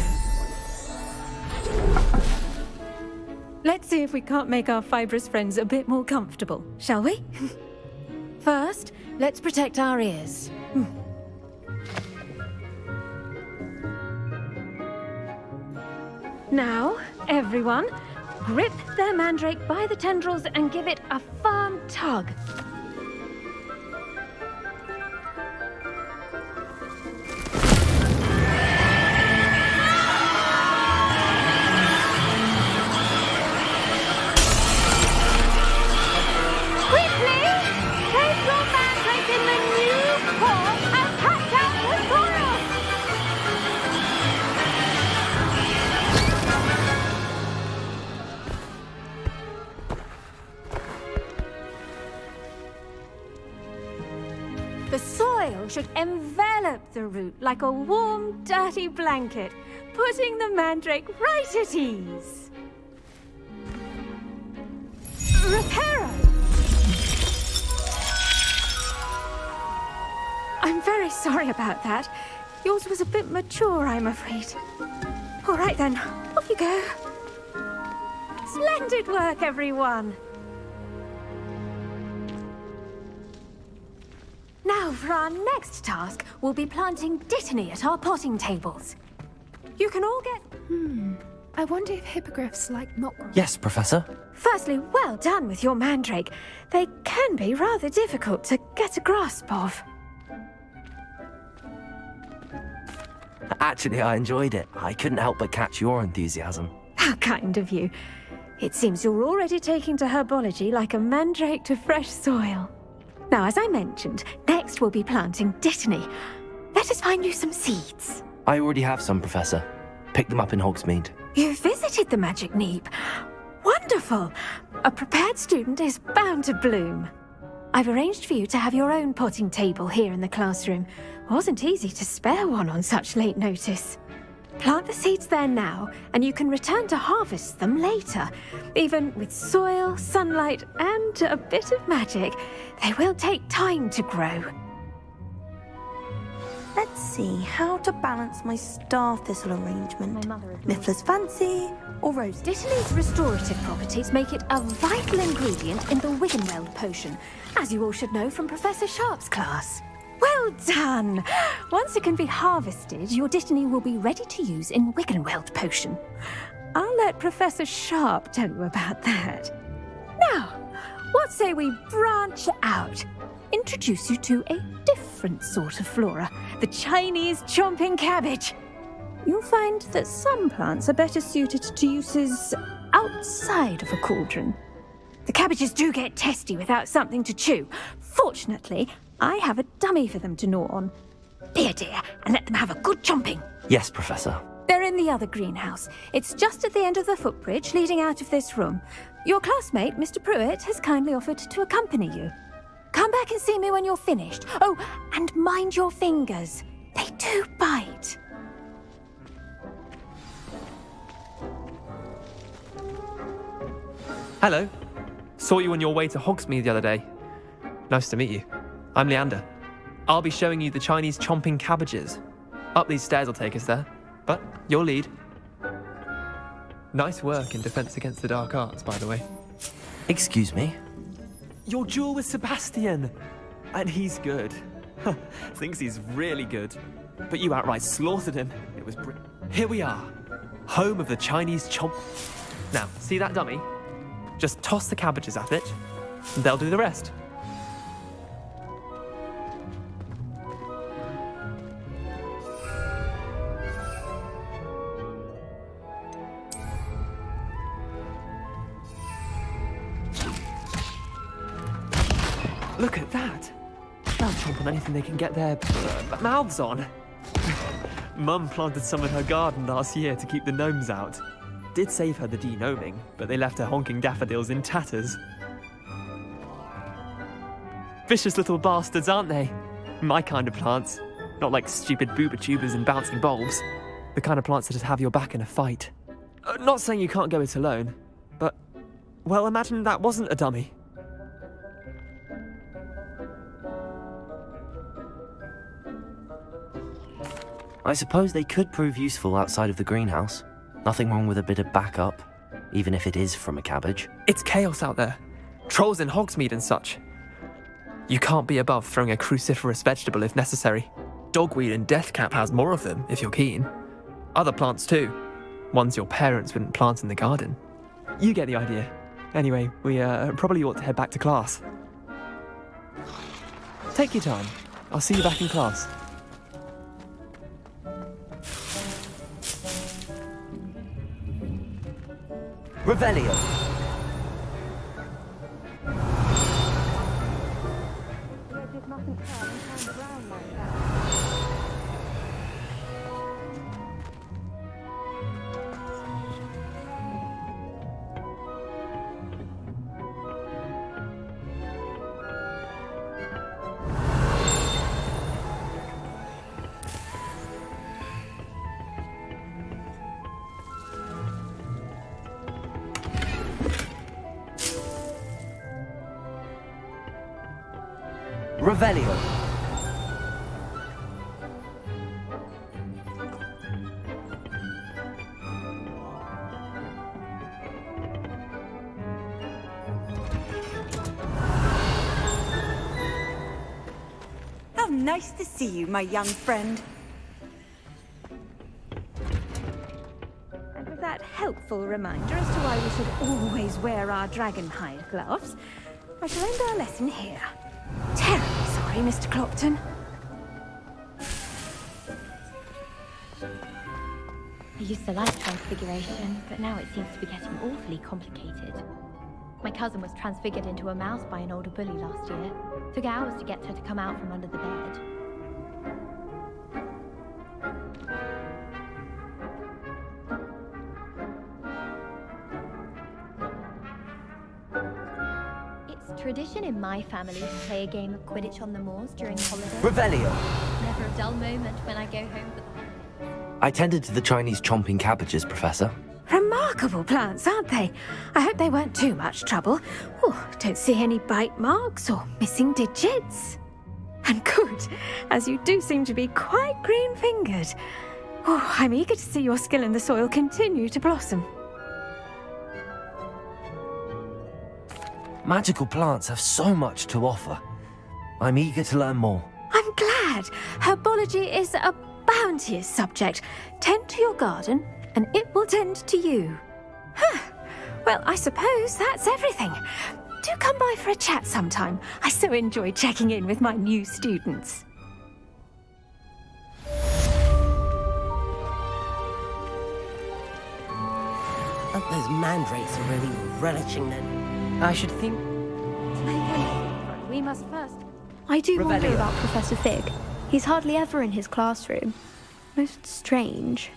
Let's see if we can't make our fibrous friends a bit more comfortable, shall we? First, let's protect our ears. Now, everyone, grip their mandrake by the tendrils and give it a firm tug. Quickly, place your mandrake in the new form and patch out the soil. The soil should envelop the root like a warm, dirty blanket, putting the mandrake right at ease. Reparo! I'm very sorry about that. Yours was a bit mature, I'm afraid. All right then, off you go. Splendid work, everyone. Now, for our next task, we'll be planting dittany at our potting tables. You can all get... I wonder if hippogriffs like knotgrass. Yes, Professor. Firstly, well done with your mandrake. They can be rather difficult to get a grasp of. Actually, I enjoyed it. I couldn't help but catch your enthusiasm. How kind of you. It seems you're already taking to herbology like a mandrake to fresh soil. Now, as I mentioned, next we'll be planting dittany. Let us find you some seeds. I already have some, Professor. Picked them up in Hogsmeade. You visited the Magic Neep. Wonderful! A prepared student is bound to bloom. I've arranged for you to have your own potting table here in the classroom. Wasn't easy to spare one on such late notice. Plant the seeds there now, and you can return to harvest them later. Even with soil, sunlight, and a bit of magic, they will take time to grow. Let's see how to balance my star thistle arrangement. Miffler's Fancy or Rose. Dittany's restorative properties make it a vital ingredient in the Wiggenweld potion, as you all should know from Professor Sharp's class. Well done! Once it can be harvested, your dittany will be ready to use in Wiggenweld potion. I'll let Professor Sharp tell you about that. Now, what say we branch out? Introduce you to a different sort of flora, the Chinese chomping cabbage. You'll find that some plants are better suited to uses outside of a cauldron. The cabbages do get testy without something to chew. Fortunately, I have a dummy for them to gnaw on. Be a dear and let them have a good chomping. Yes, Professor. They're in the other greenhouse. It's just at the end of the footbridge leading out of this room. Your classmate, Mr. Pruitt, has kindly offered to accompany you. Come back and see me when you're finished. Oh, and mind your fingers. They do bite. Hello. Saw you on your way to Hogsmeade the other day. Nice to meet you. I'm Leander. I'll be showing you the Chinese chomping cabbages. Up these stairs will take us there, but your lead. Nice work in Defense Against the Dark Arts, by the way. Excuse me? Your duel with Sebastian! And he's good. Thinks he's really good. But you outright slaughtered him. It was Here we are. Home of the Chinese chomp... Now, see that dummy? Just toss the cabbages at it, and they'll do the rest. Look at that! They'll chomp on anything they can get their mouths on. Mum planted some in her garden last year to keep the gnomes out. Did save her the de-gnoming, but they left her honking daffodils in tatters. Vicious little bastards, aren't they? My kind of plants. Not like stupid booba tubers and bouncing bulbs. The kind of plants that just have your back in a fight. Not saying you can't go it alone, but, well, imagine that wasn't a dummy. I suppose they could prove useful outside of the greenhouse. Nothing wrong with a bit of backup, even if it is from a cabbage. It's chaos out there. Trolls in Hogsmeade and such. You can't be above throwing a cruciferous vegetable if necessary. Dogweed and deathcap has more of them, if you're keen. Other plants too. Ones your parents wouldn't plant in the garden. You get the idea. Anyway, we probably ought to head back to class. Take your time. I'll see you back in class. Revelio. Revelio. How nice to see you, my young friend. And with that helpful reminder as to why we should always wear our dragonhide gloves, I shall end our lesson here. Terribly sorry, Mr. Clopton. I used to like transfiguration, but now it seems to be getting awfully complicated. My cousin was transfigured into a mouse by an older bully last year. Took hours to get her to come out from under the bed. It's tradition in my family to play a game of Quidditch on the moors during holidays. Revelio. Never a dull moment when I go home for the I tended to the Chinese chomping cabbages, Professor. Remarkable plants, aren't they? I hope they weren't too much trouble. Oh, don't see any bite marks or missing digits. And good, as you do seem to be quite green-fingered. Oh, I'm eager to see your skill in the soil continue to blossom. Magical plants have so much to offer. I'm eager to learn more. I'm glad. Herbology is a bounteous subject. Tend to your garden, and it will tend to you. Huh. Well, I suppose that's everything. Do come by for a chat sometime. I so enjoy checking in with my new students. Those mandrakes are really relishing them. I should think... We must first... I do Revelio. wonder about Professor Fig. He's hardly ever in his classroom. Most strange.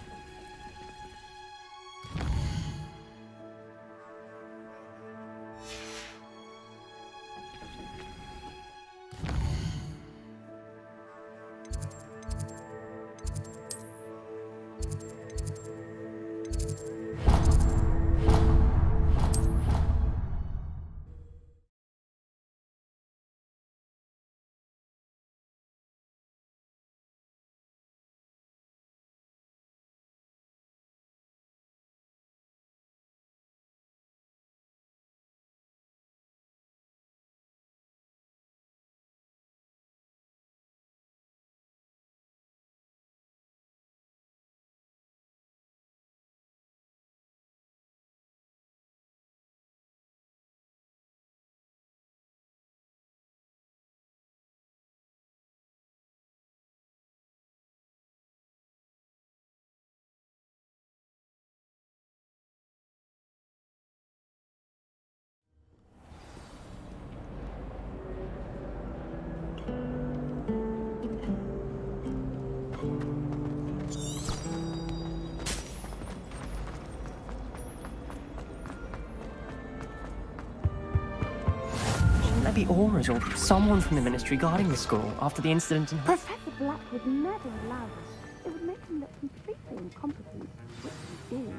be Aura's or someone from the Ministry guarding the school after the incident in... Professor Black would never allow this. It would make him look completely incompetent, which he is.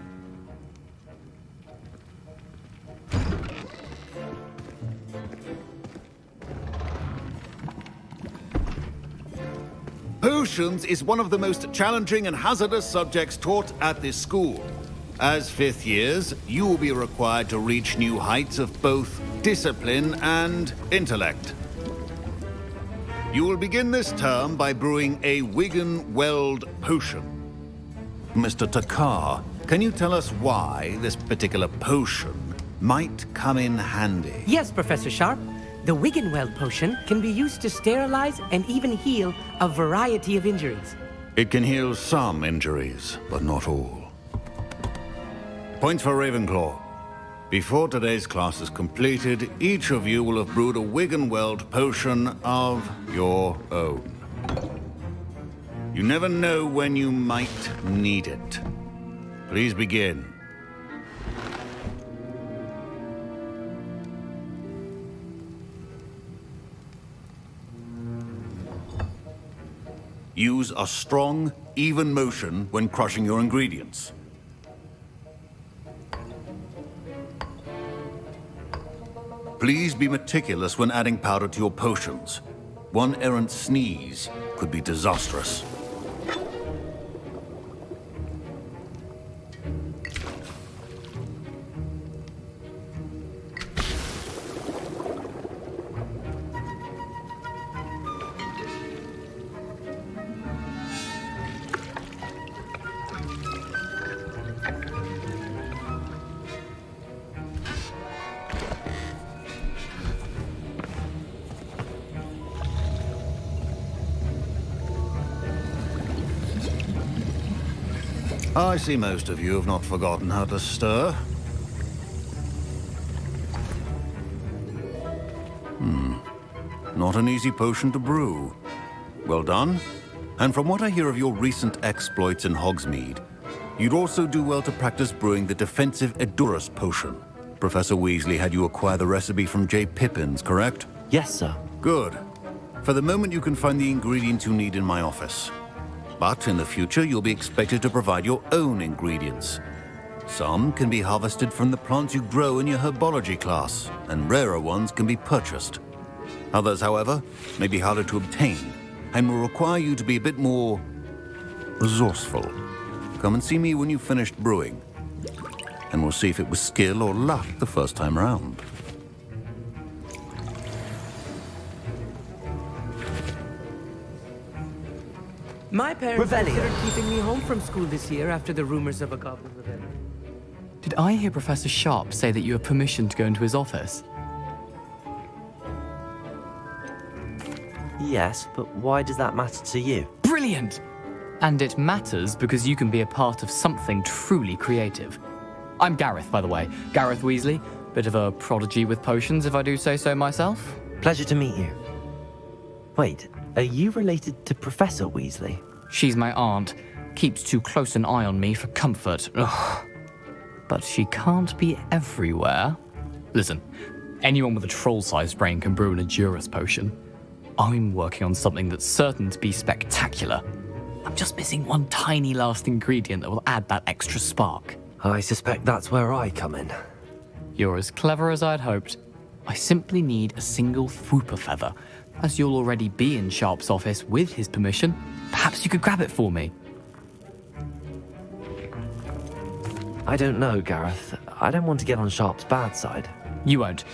Potions is one of the most challenging and hazardous subjects taught at this school. As fifth years, you will be required to reach new heights of both discipline and intellect. You will begin this term by brewing a Wigan-Weld potion. Mr. Takar, can you tell us why this particular potion might come in handy? Yes, Professor Sharp. The Wigan-Weld potion can be used to sterilize and even heal a variety of injuries. It can heal some injuries, but not all. Points for Ravenclaw. Before today's class is completed, each of you will have brewed a Wigan-Weld potion of your own. You never know when you might need it. Please begin. Use a strong, even motion when crushing your ingredients. Please be meticulous when adding powder to your potions. One errant sneeze could be disastrous. I see most of you have not forgotten how to stir. Not an easy potion to brew. Well done. And from what I hear of your recent exploits in Hogsmeade, you'd also do well to practice brewing the defensive Edurus potion. Professor Weasley had you acquire the recipe from J. Pippins, correct? Yes, sir. Good. For the moment, you can find the ingredients you need in my office. But in the future, you'll be expected to provide your own ingredients. Some can be harvested from the plants you grow in your herbology class, and rarer ones can be purchased. Others, however, may be harder to obtain, and will require you to be a bit more resourceful. Come and see me when you've finished brewing, and we'll see if it was skill or luck the first time around. My parents considered keeping me home from school this year after the rumors of a goblin event. Did I hear Professor Sharp say that you have permission to go into his office? Yes, but why does that matter to you? Brilliant! And it matters because you can be a part of something truly creative. I'm Gareth, by the way. Gareth Weasley. Bit of a prodigy with potions, if I do say so myself. Pleasure to meet you. Wait, are you related to Professor Weasley? She's my aunt. Keeps too close an eye on me for comfort. Ugh. But she can't be everywhere. Listen, anyone with a troll-sized brain can brew an Edurus potion. I'm working on something that's certain to be spectacular. I'm just missing one tiny last ingredient that will add that extra spark. I suspect that's where I come in. You're as clever as I'd hoped. I simply need a single Fwooper feather. As you'll already be in Sharp's office with his permission, perhaps you could grab it for me. I don't know, Gareth. I don't want to get on Sharp's bad side. You won't.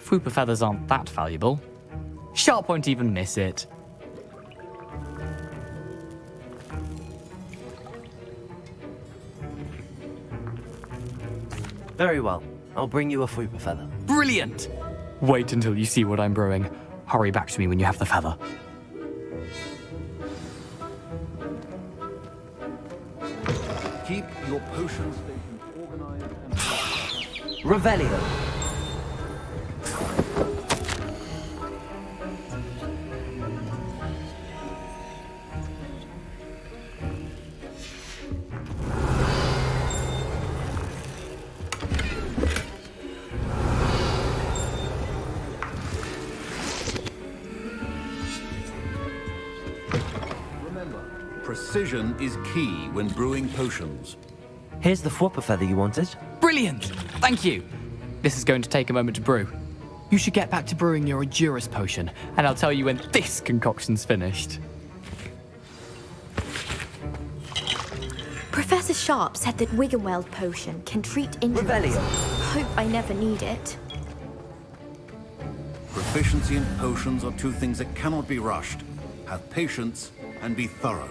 Fwooper feathers aren't that valuable. Sharp won't even miss it. Very well. I'll bring you a Fwooper feather. Brilliant! Wait until you see what I'm brewing. Hurry back to me when you have the feather. Keep your potion stations organized and... Revelio. Precision is key when brewing potions. Here's the Fwopper feather you wanted. Brilliant! Thank you! This is going to take a moment to brew. You should get back to brewing your Adurus potion, and I'll tell you when this concoction's finished. Professor Sharp said that Wiggenweld potion can treat injuries. Revelio. Hope I never need it. Proficiency in potions are two things that cannot be rushed. Have patience and be thorough.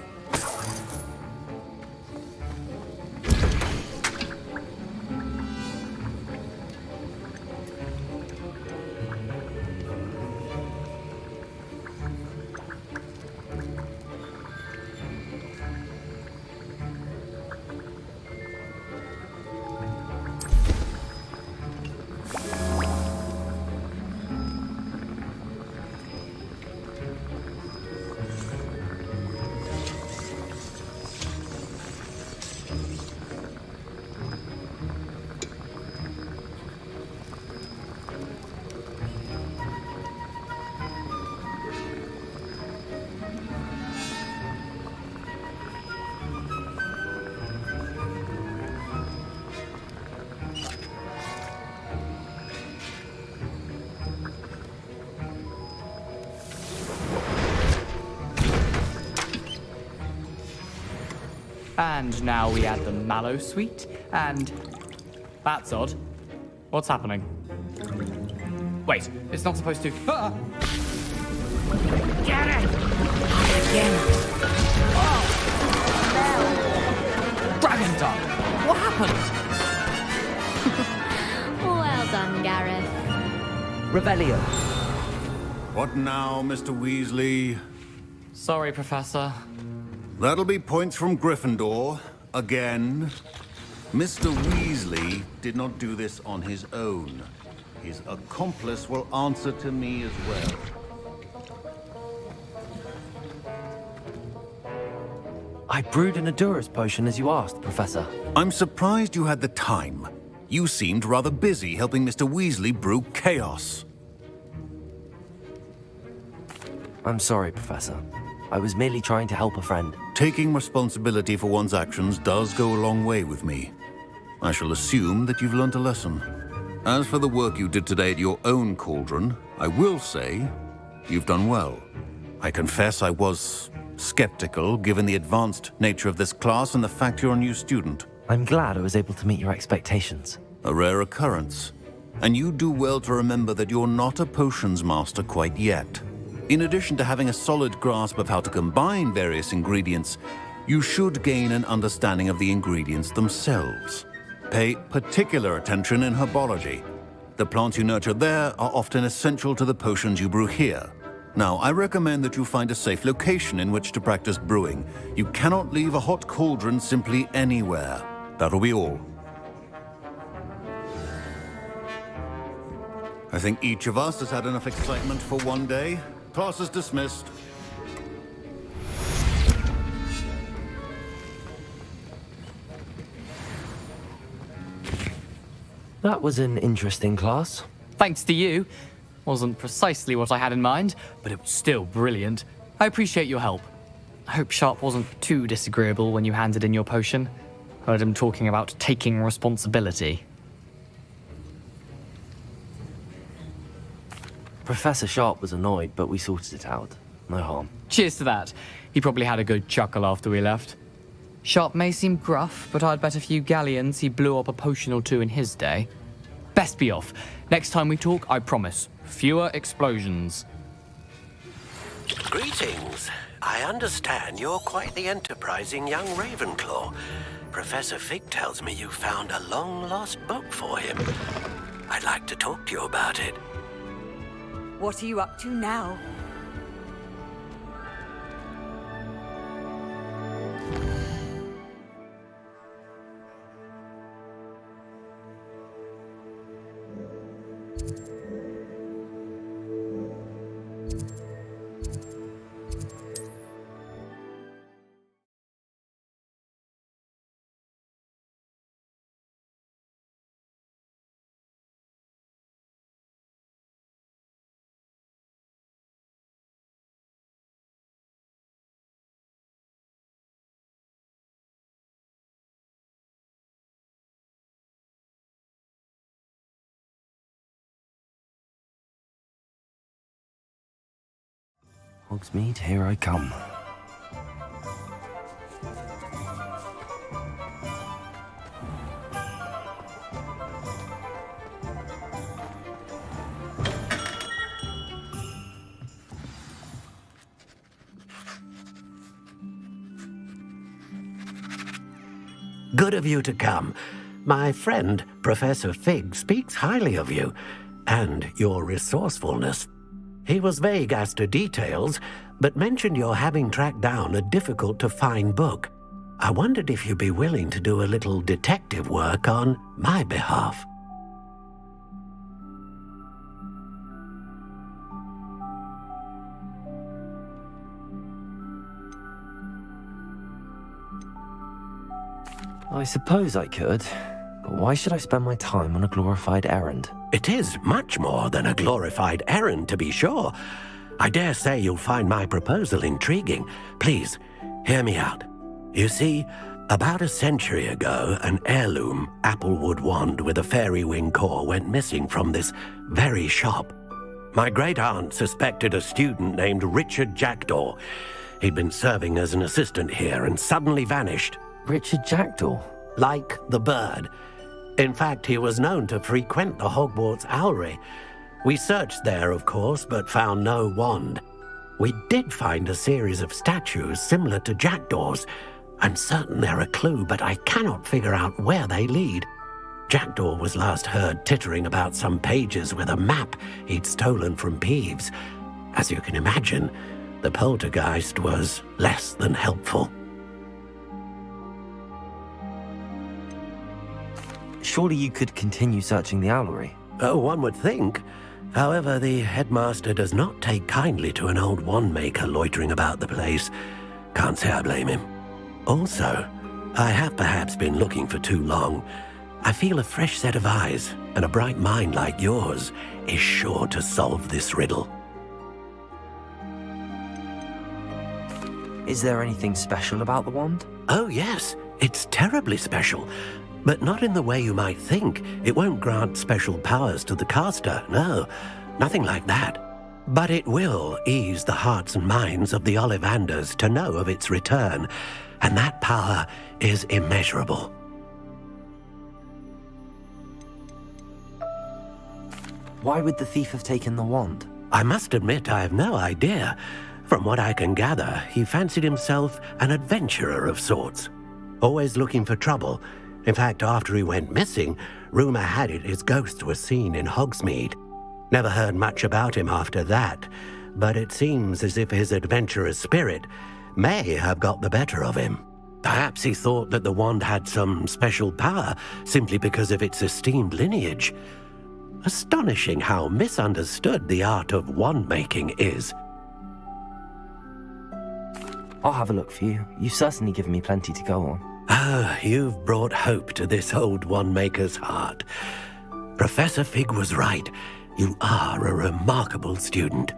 And now we add the mallow sweet, and... That's odd. What's happening? Wait, it's not supposed to... Ah! Get it! Again! Oh! Dragon Dog! What happened? Well done, Gareth. Revelio. What now, Mr. Weasley? Sorry, Professor. That'll be points from Gryffindor. Again. Mr. Weasley did not do this on his own. His accomplice will answer to me as well. I brewed an Adurus potion as you asked, Professor. I'm surprised you had the time. You seemed rather busy helping Mr. Weasley brew chaos. I'm sorry, Professor. I was merely trying to help a friend. Taking responsibility for one's actions does go a long way with me. I shall assume that you've learnt a lesson. As for the work you did today at your own cauldron, I will say you've done well. I confess I was skeptical, given the advanced nature of this class and the fact you're a new student. I'm glad I was able to meet your expectations. A rare occurrence. And you do well to remember that you're not a potions master quite yet. In addition to having a solid grasp of how to combine various ingredients, you should gain an understanding of the ingredients themselves. Pay particular attention in herbology. The plants you nurture there are often essential to the potions you brew here. Now, I recommend that you find a safe location in which to practice brewing. You cannot leave a hot cauldron simply anywhere. That'll be all. I think each of us has had enough excitement for one day. Class is dismissed. That was an interesting class. Thanks to you. Wasn't precisely what I had in mind, but it was still brilliant. I appreciate your help. I hope Sharp wasn't too disagreeable when you handed in your potion. Heard him talking about taking responsibility. Professor Sharp was annoyed, but we sorted it out. No harm. Cheers to that. He probably had a good chuckle after we left. Sharp may seem gruff, but I'd bet a few galleons he blew up a potion or two in his day. Best be off. Next time we talk, I promise, fewer explosions. Greetings. I understand you're quite the enterprising young Ravenclaw. Professor Fig tells me you found a long-lost book for him. I'd like to talk to you about it. What are you up to now? Hogsmeade, here I come. Good of you to come. My friend, Professor Fig, speaks highly of you and your resourcefulness. He was vague as to details, but mentioned your having tracked down a difficult-to-find book. I wondered if you'd be willing to do a little detective work on my behalf. I suppose I could, but why should I spend my time on a glorified errand? It is much more than a glorified errand, to be sure. I dare say you'll find my proposal intriguing. Please, hear me out. You see, about a century ago, an heirloom applewood wand with a fairy wing core went missing from this very shop. My great-aunt suspected a student named Richard Jackdaw. He'd been serving as an assistant here and suddenly vanished. Richard Jackdaw? Like the bird. In fact, he was known to frequent the Hogwarts Owlery. We searched there, of course, but found no wand. We did find a series of statues similar to Jackdaw's. I'm certain they're a clue, but I cannot figure out where they lead. Jackdaw was last heard tittering about some pages with a map he'd stolen from Peeves. As you can imagine, the poltergeist was less than helpful. Surely you could continue searching the Owlery. Oh, one would think. However, the headmaster does not take kindly to an old wand maker loitering about the place. Can't say I blame him. Also, I have perhaps been looking for too long. I feel a fresh set of eyes, and a bright mind like yours is sure to solve this riddle. Is there anything special about the wand? Oh, yes. It's terribly special. But not in the way you might think. It won't grant special powers to the caster, no. Nothing like that. But it will ease the hearts and minds of the Ollivanders to know of its return, and that power is immeasurable. Why would the thief have taken the wand? I must admit I have no idea. From what I can gather, he fancied himself an adventurer of sorts. Always looking for trouble. In fact, after he went missing, rumor had it his ghost was seen in Hogsmeade. Never heard much about him after that, but it seems as if his adventurous spirit may have got the better of him. Perhaps he thought that the wand had some special power simply because of its esteemed lineage. Astonishing how misunderstood the art of wand-making is. I'll have a look for you. You've certainly given me plenty to go on. Ah, you've brought hope to this old wand-maker's heart. Professor Fig was right. You are a remarkable student.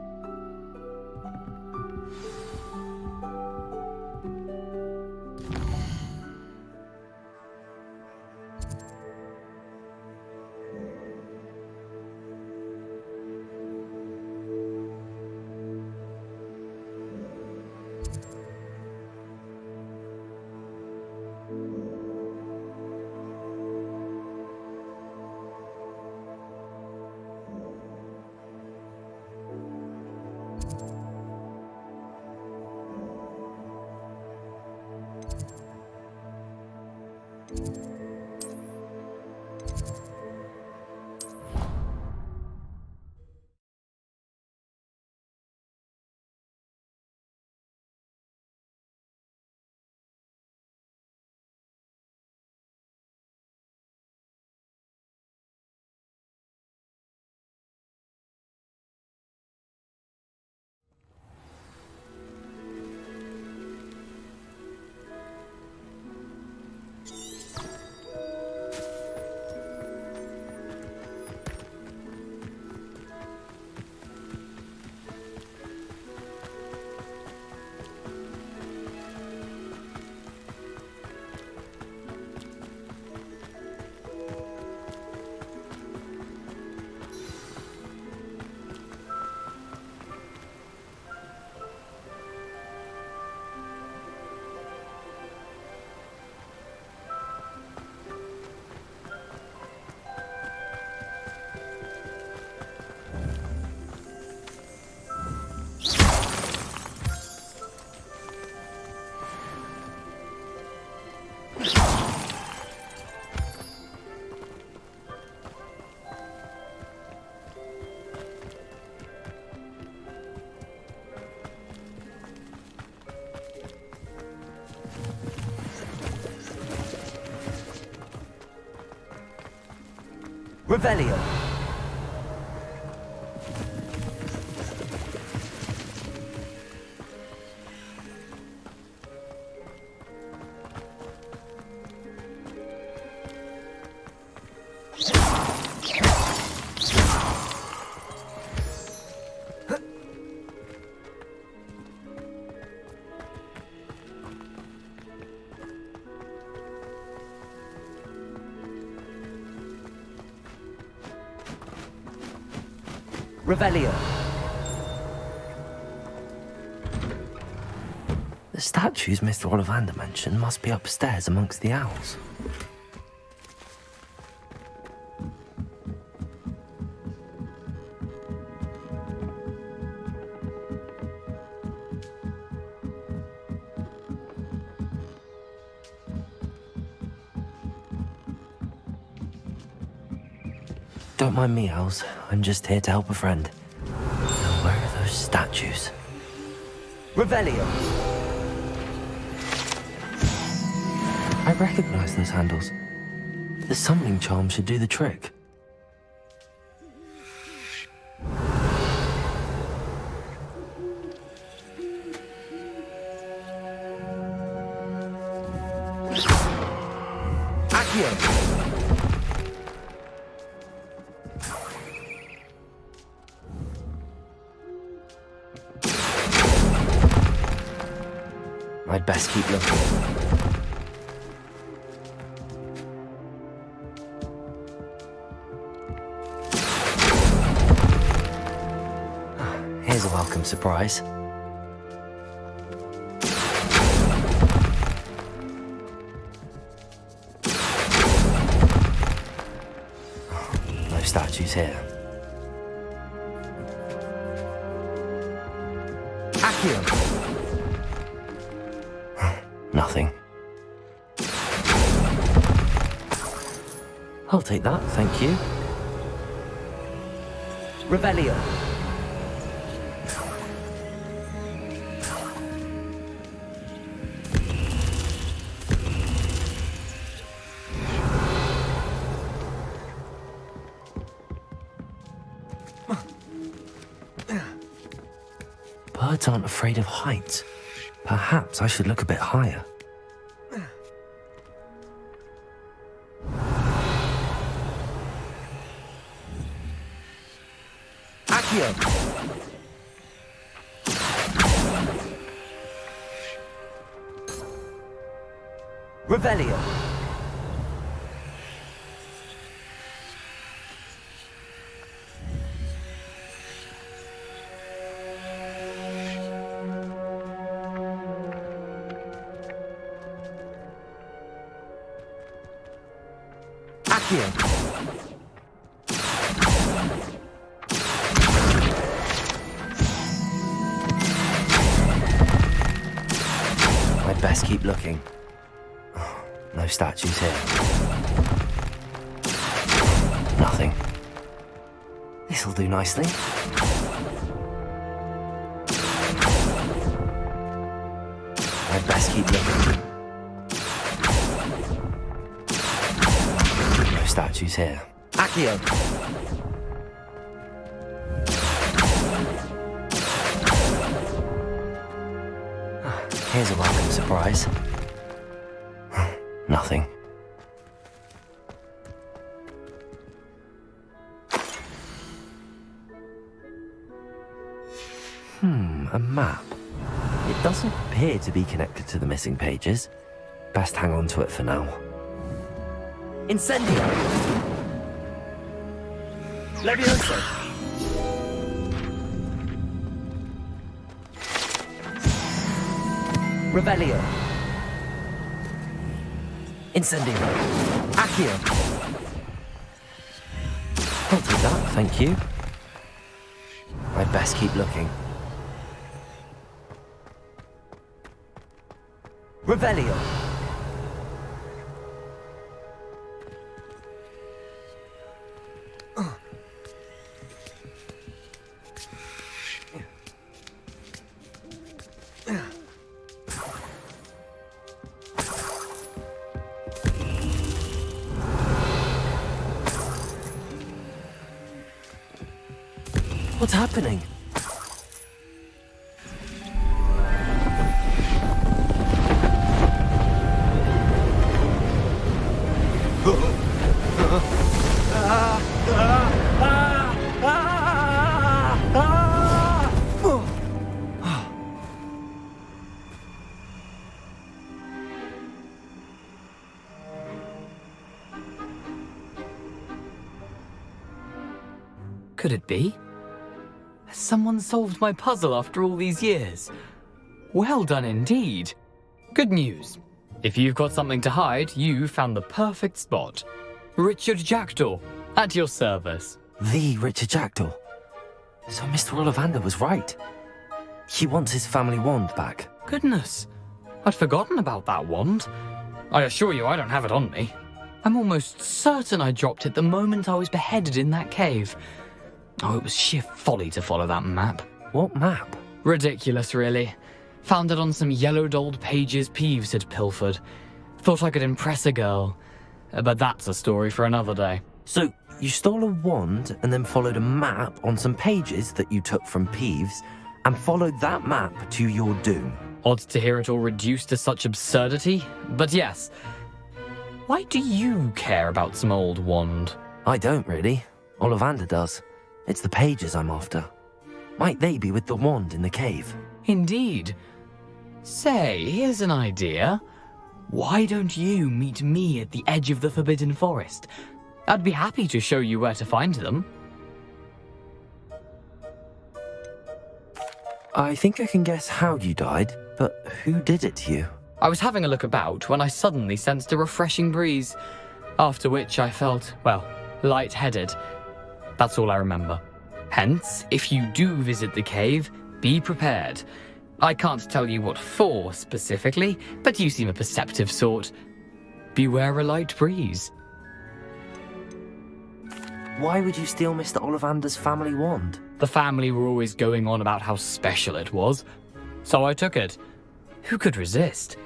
Revelio. Revelio. The statues Mr. Ollivander mentioned must be upstairs amongst the owls. Don't mind me, owls. I'm just here to help a friend. Now, where are those statues? Revelio. I recognize those handles. The summoning charm should do the trick. Accio. I'd best keep looking. Here's a welcome surprise. No statues here. Accio. Nothing. I'll take that, thank you. Revelio. Birds aren't afraid of heights. Perhaps I should look a bit higher. Accio. Revelio. Accio. I'd best keep looking. Oh, no statues here. Nothing. This'll do nicely. I'd best keep looking. No statues here. Accio. Here's a welcome surprise. Nothing. A map. It doesn't appear to be connected to the missing pages. Best hang on to it for now. Incendio. Levioso. Revelio. Incendio. Accio. I'll take that, thank you. I'd best keep looking. Revelio. What's happening? Could it be? Has someone solved my puzzle after all these years? Well done indeed. Good news. If you've got something to hide, you found the perfect spot. Richard Jackdaw, at your service. The Richard Jackdaw. So Mr. Ollivander was right. He wants his family wand back. Goodness, I'd forgotten about that wand. I assure you I don't have it on me. I'm almost certain I dropped it the moment I was beheaded in that cave. Oh, it was sheer folly to follow that map. What map? Ridiculous, really. Found it on some yellowed old pages Peeves had pilfered. Thought I could impress a girl. But that's a story for another day. So, you stole a wand and then followed a map on some pages that you took from Peeves and followed that map to your doom. Odd to hear it all reduced to such absurdity, but yes. Why do you care about some old wand? I don't really. Ollivander does. It's the pages I'm after. Might they be with the wand in the cave? Indeed. Say, here's an idea. Why don't you meet me at the edge of the Forbidden Forest? I'd be happy to show you where to find them. I think I can guess how you died, but who did it to you? I was having a look about when I suddenly sensed a refreshing breeze, after which I felt, well, lightheaded. That's all I remember. Hence, if you do visit the cave, be prepared. I can't tell you what for specifically, but you seem a perceptive sort. Beware a light breeze. Why would you steal Mr. Ollivander's family wand? The family were always going on about how special it was, so I took it. Who could resist?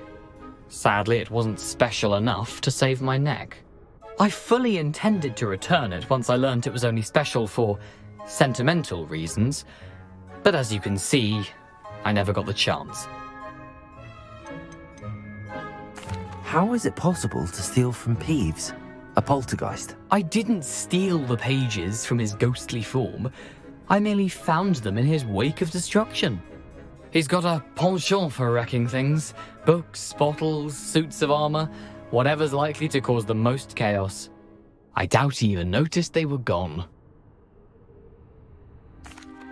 Sadly, it wasn't special enough to save my neck. I fully intended to return it once I learned it was only special for sentimental reasons, but as you can see, I never got the chance. How is it possible to steal from Peeves, a poltergeist? I didn't steal the pages from his ghostly form. I merely found them in his wake of destruction. He's got a penchant for wrecking things. Books, bottles, suits of armor, whatever's likely to cause the most chaos. I doubt he even noticed they were gone.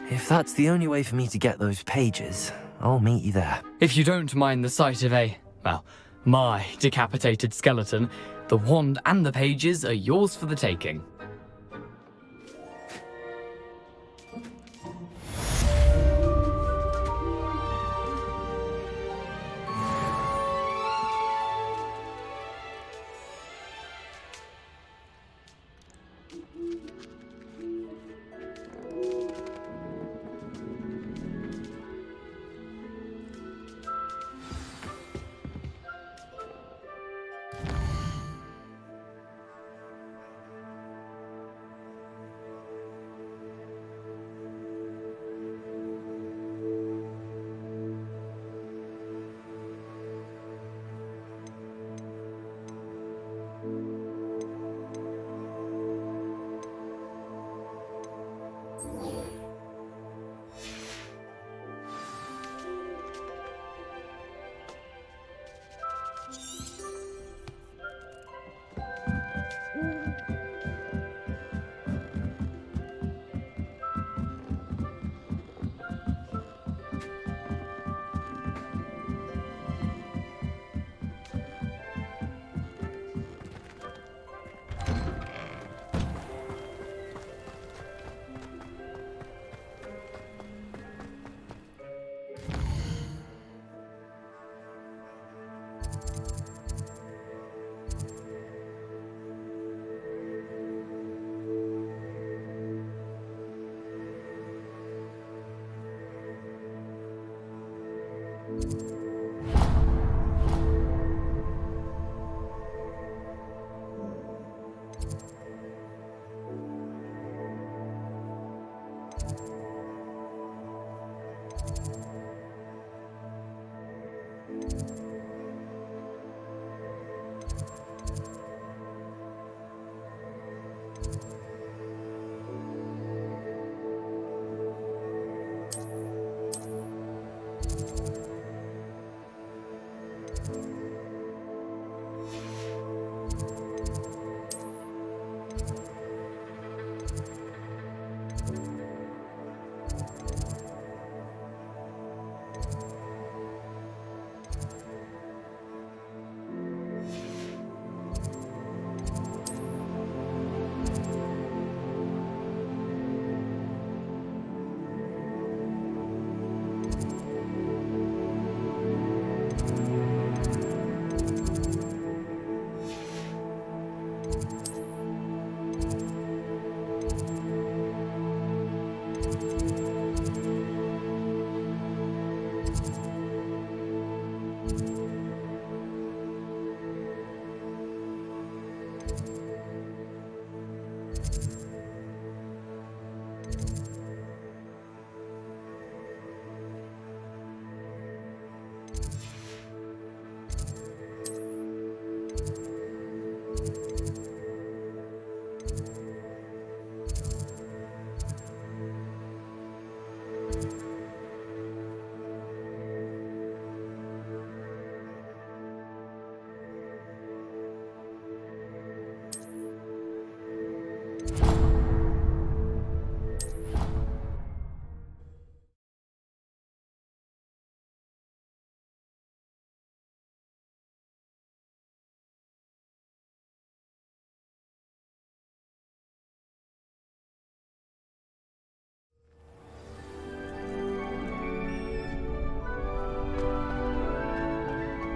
If that's the only way for me to get those pages, I'll meet you there. If you don't mind the sight of my decapitated skeleton, the wand and the pages are yours for the taking.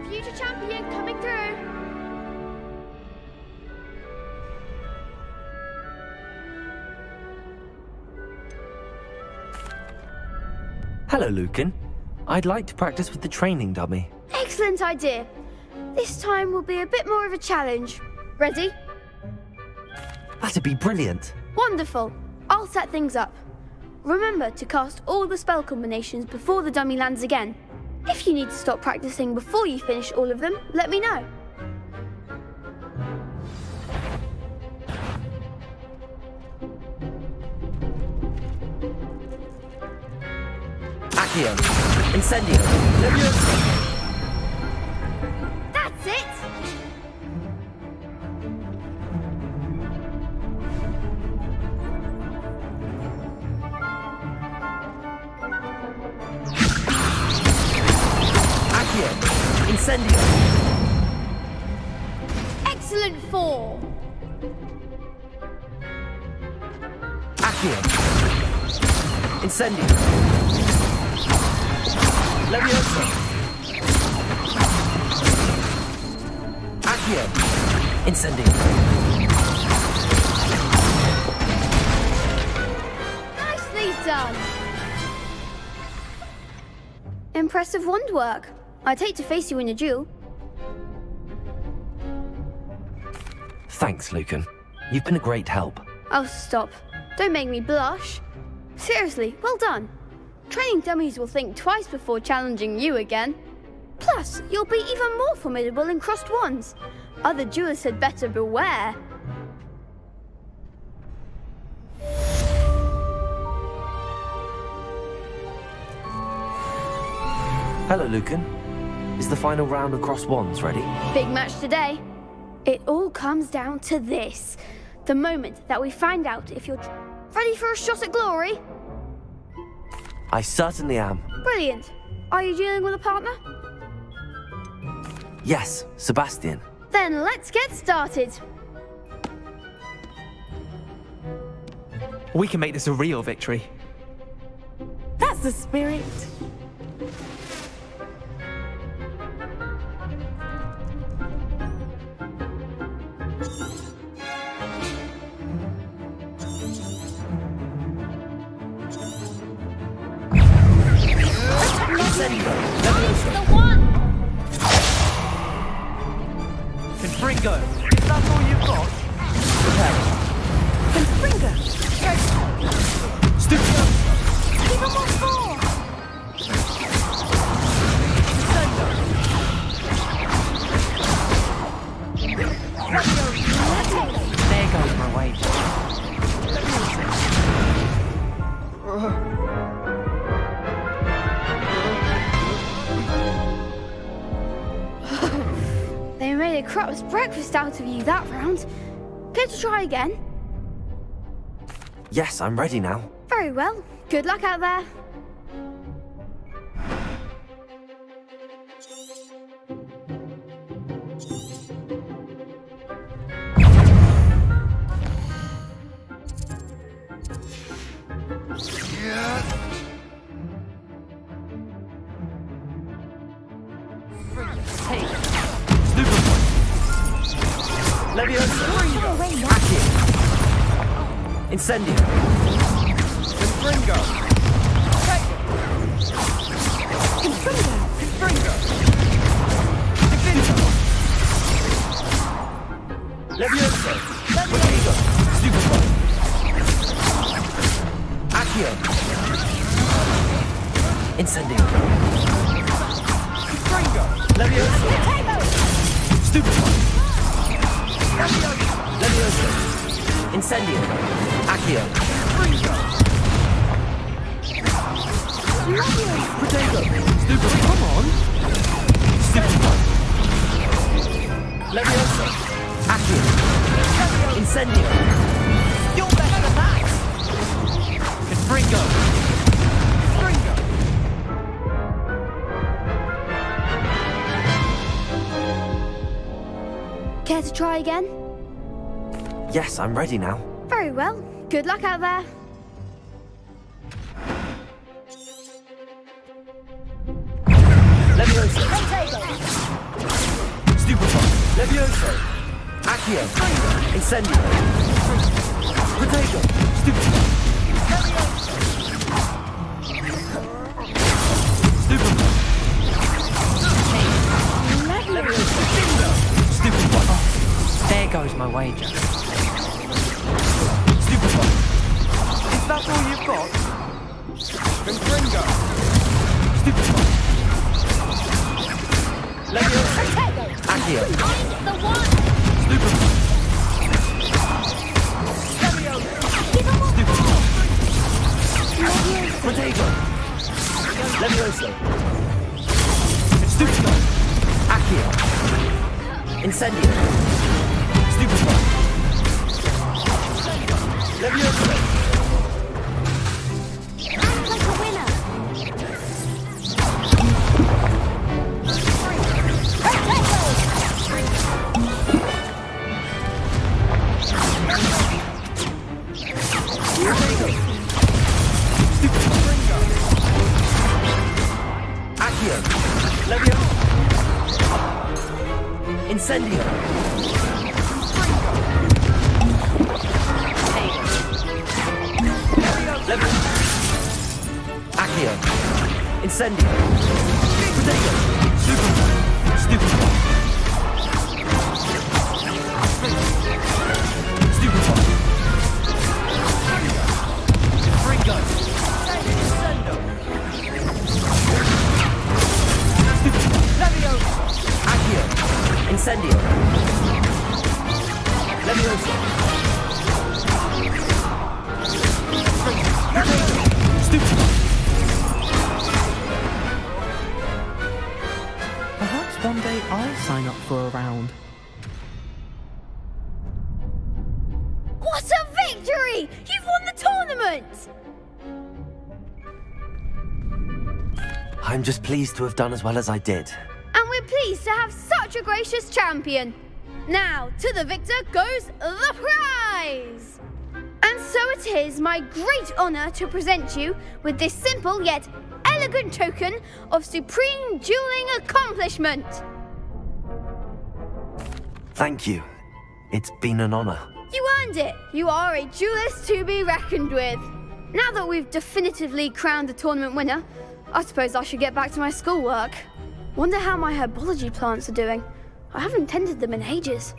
Future champion coming through. Hello, Lucan. I'd like to practice with the training dummy. Excellent idea. This time will be a bit more of a challenge. Ready? That'd be brilliant. Wonderful. I'll set things up. Remember to cast all the spell combinations before the dummy lands again. If you need to stop practicing before you finish all of them, let me know. Accio. Incendio. Leviosa. That's it! Incendio! Excellent form! Accio! Incendio! Leviosa! Accio! Incendio! Nicely done! Impressive wand work. I'd hate to face you in a duel. Thanks, Lucan. You've been a great help. Oh, stop. Don't make me blush. Seriously, well done. Training dummies will think twice before challenging you again. Plus, you'll be even more formidable in crossed wands. Other duelists had better beware. Hello, Lucan. Is the final round of crossed wands ready? Big match today. It all comes down to this. The moment that we find out if you're ready for a shot at glory. I certainly am. Brilliant. Are you dealing with a partner? Yes, Sebastian. Then let's get started. We can make this a real victory. That's the spirit. The one! Confringo, is that all you've got? Confringo! Stupid! Even more four! There goes my wage. They made a crap's breakfast out of you that round. Care to try again? Yes, I'm ready now. Very well. Good luck out there. Leviosa! Incendio. Confringo. Confringo. Confringo. Levioso. Potato. Stupefy. Accio. Incendio. Confringo. Levioso. Stupefy. Levioso. Incendio. Accio. Confringo. Potato. Stupefy. Come on. Stupefy. Levioso. Accio. Incendio. You're better than that. Confringo. Confringo. Care to try again? Yes, I'm ready now. Very well. Good luck out there. Levioso. Stupefy. Levioso. Accio. Incendio. Potato. Stupefy. Stupefy. Levioso. Stupefy. There goes my wager. Stupefy. Is that all you've got? Confringo. Stupefy. Levioso. Accio. Stupefy. Potato. Levioso. Stupefy. Accio. Incendio. Stupefy. Levioso. Act like a winner. Accio. Levioso. Incendio. Levioso. Accio. Incendio. Potato. Stupefy. Stupefy. Stupefy. Fringo. Incendo. Levioso. Accio. Incendio. Levioso. Stupefy. Perhaps one day I'll sign up for a round. What a victory! You've won the tournament! I'm just pleased to have done as well as I did. And we're pleased to have such a gracious champion. Now, to the victor goes the prize! And so it is my great honour to present you with this simple yet elegant token of supreme dueling accomplishment. Thank you. It's been an honor. You earned it. You are a duelist to be reckoned with. Now that we've definitively crowned the tournament winner, I suppose I should get back to my schoolwork. Wonder how my herbology plants are doing. I haven't tended them in ages.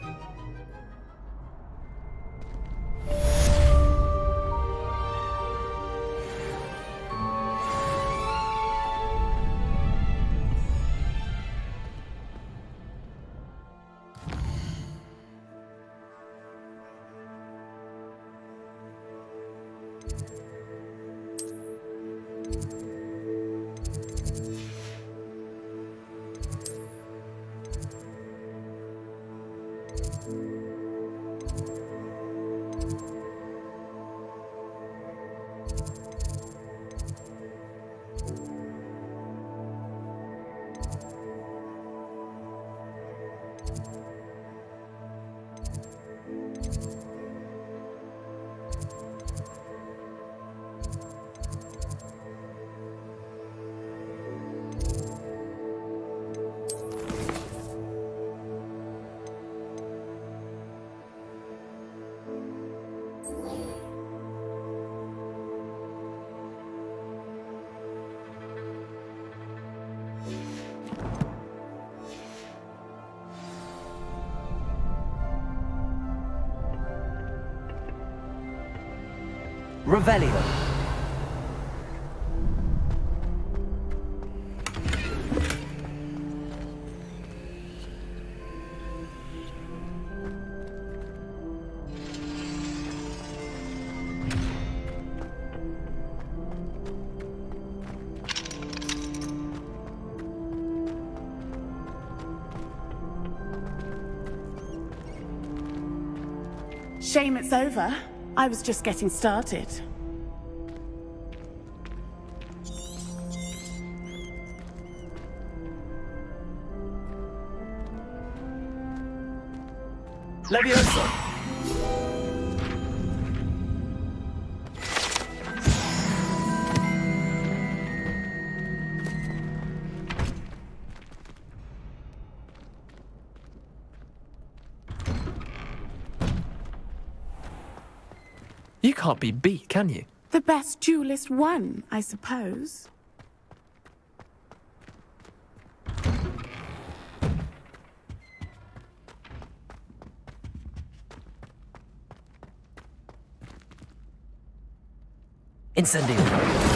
Revelio. Shame it's over. I was just getting started. Levioso. You can't be beat, can you? The best duelist won, I suppose. Incendio.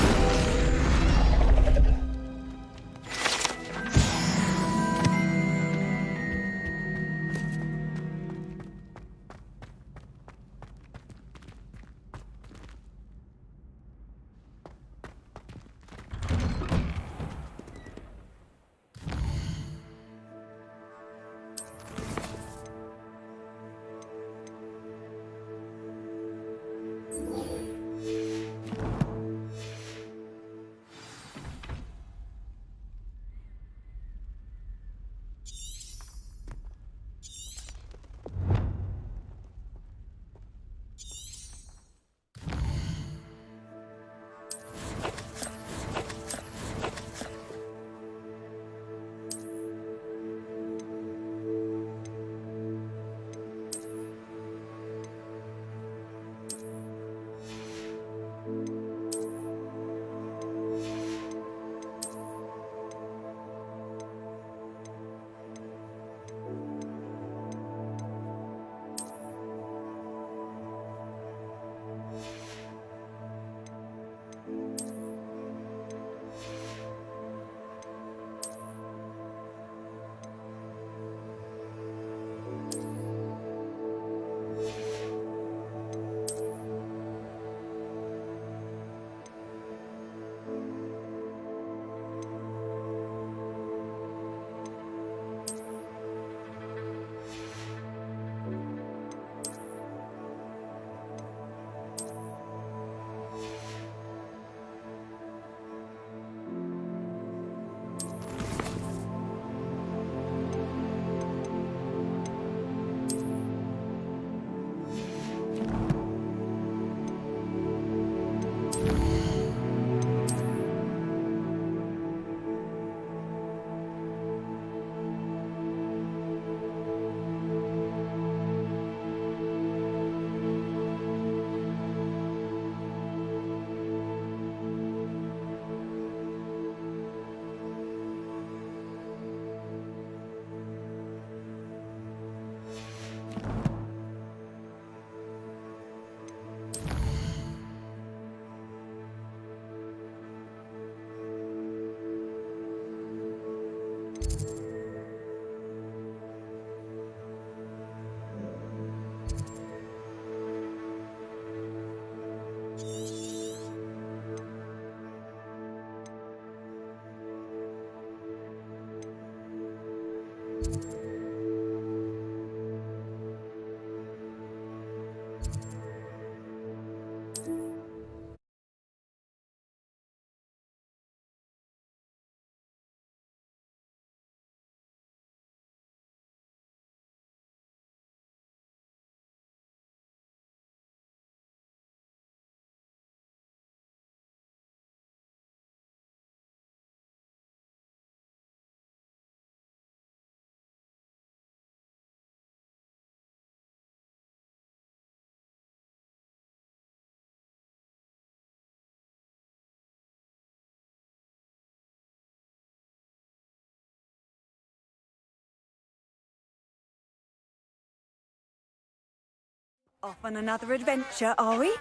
Off on another adventure, are we?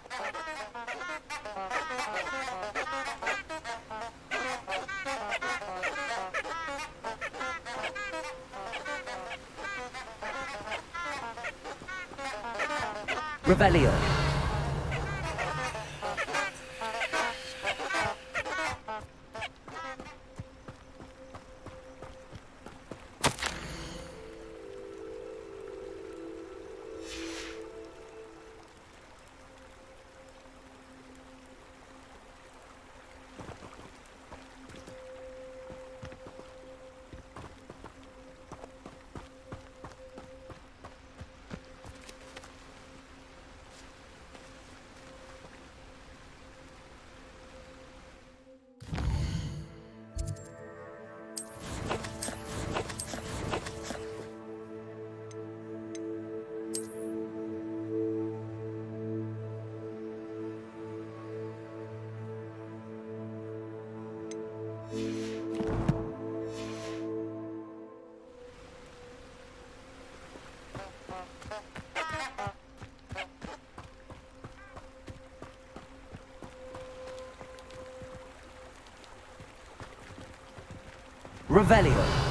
Revelio. Revelio.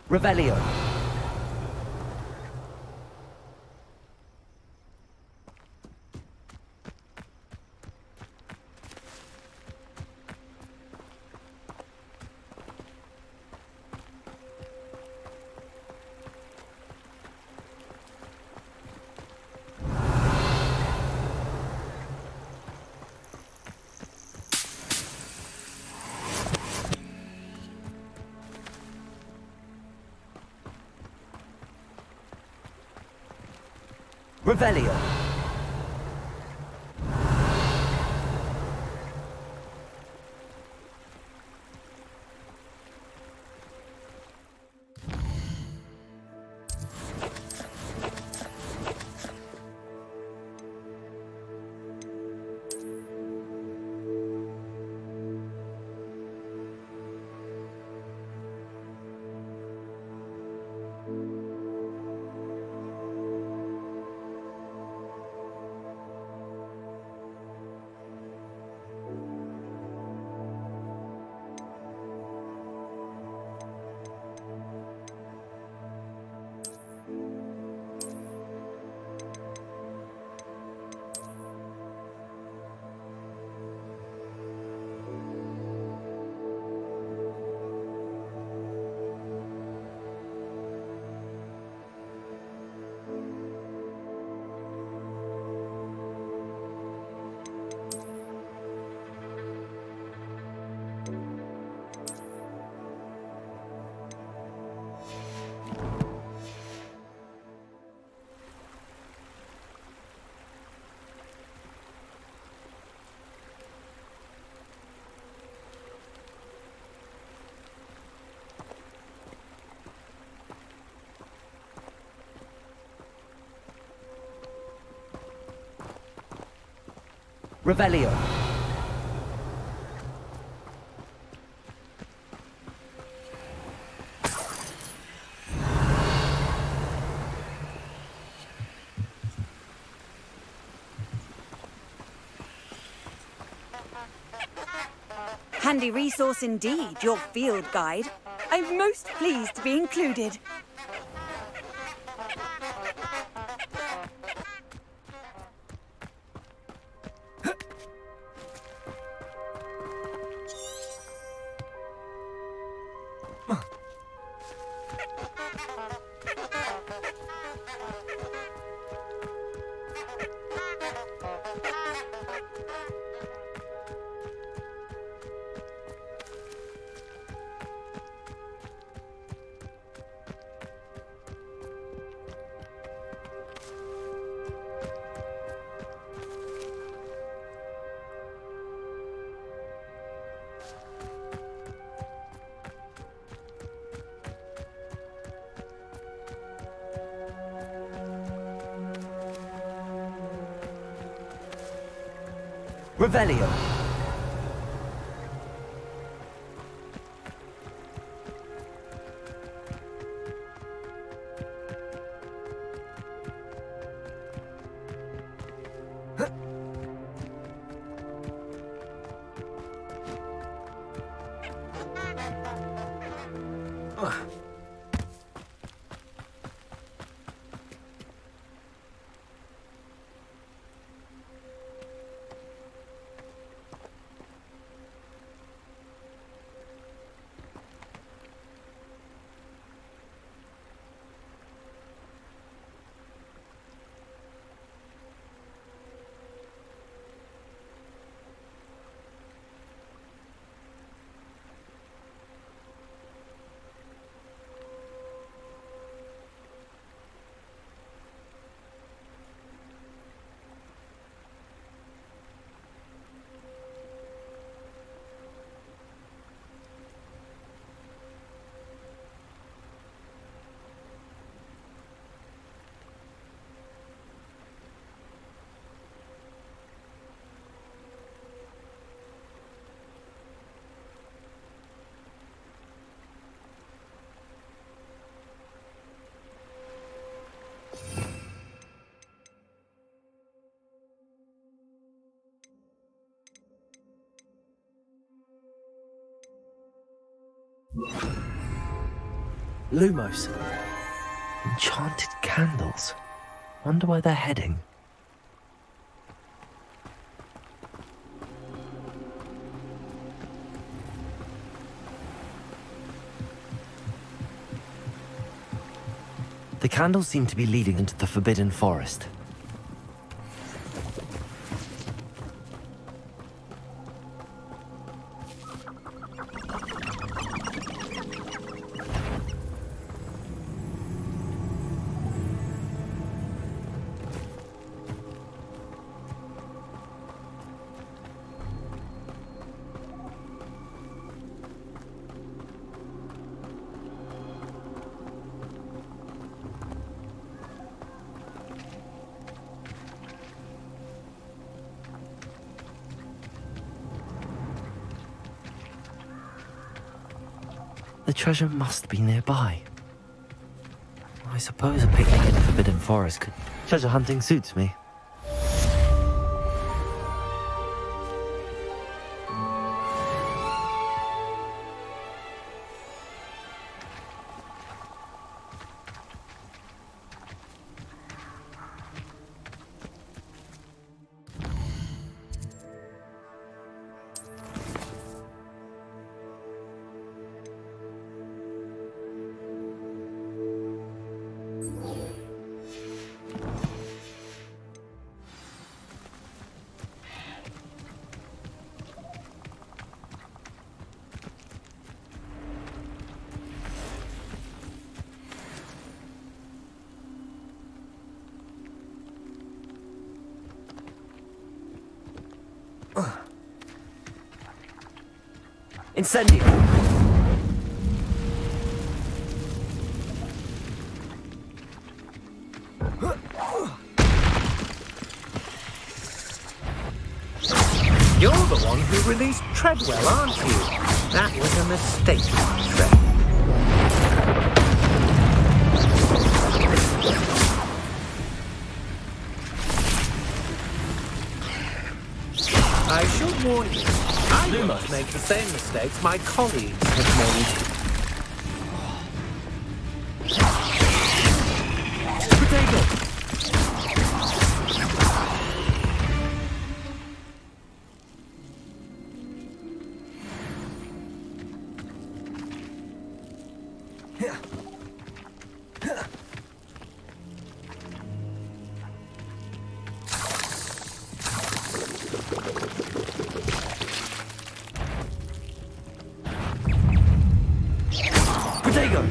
Revelio. Revelio. Revelio. Handy resource indeed, your field guide. I'm most pleased to be included. Revelio. Lumos. Enchanted candles. Wonder where they're heading. The candles seem to be leading into the Forbidden Forest. The treasure must be nearby. I suppose a picnic in the Forbidden Forest could... Treasure hunting suits me. Incendio! You're the one who released Treadwell, aren't you? That was a mistake, Treadwell. I should warn you, I won't make the same mistakes my colleagues have made. Potato! Potato!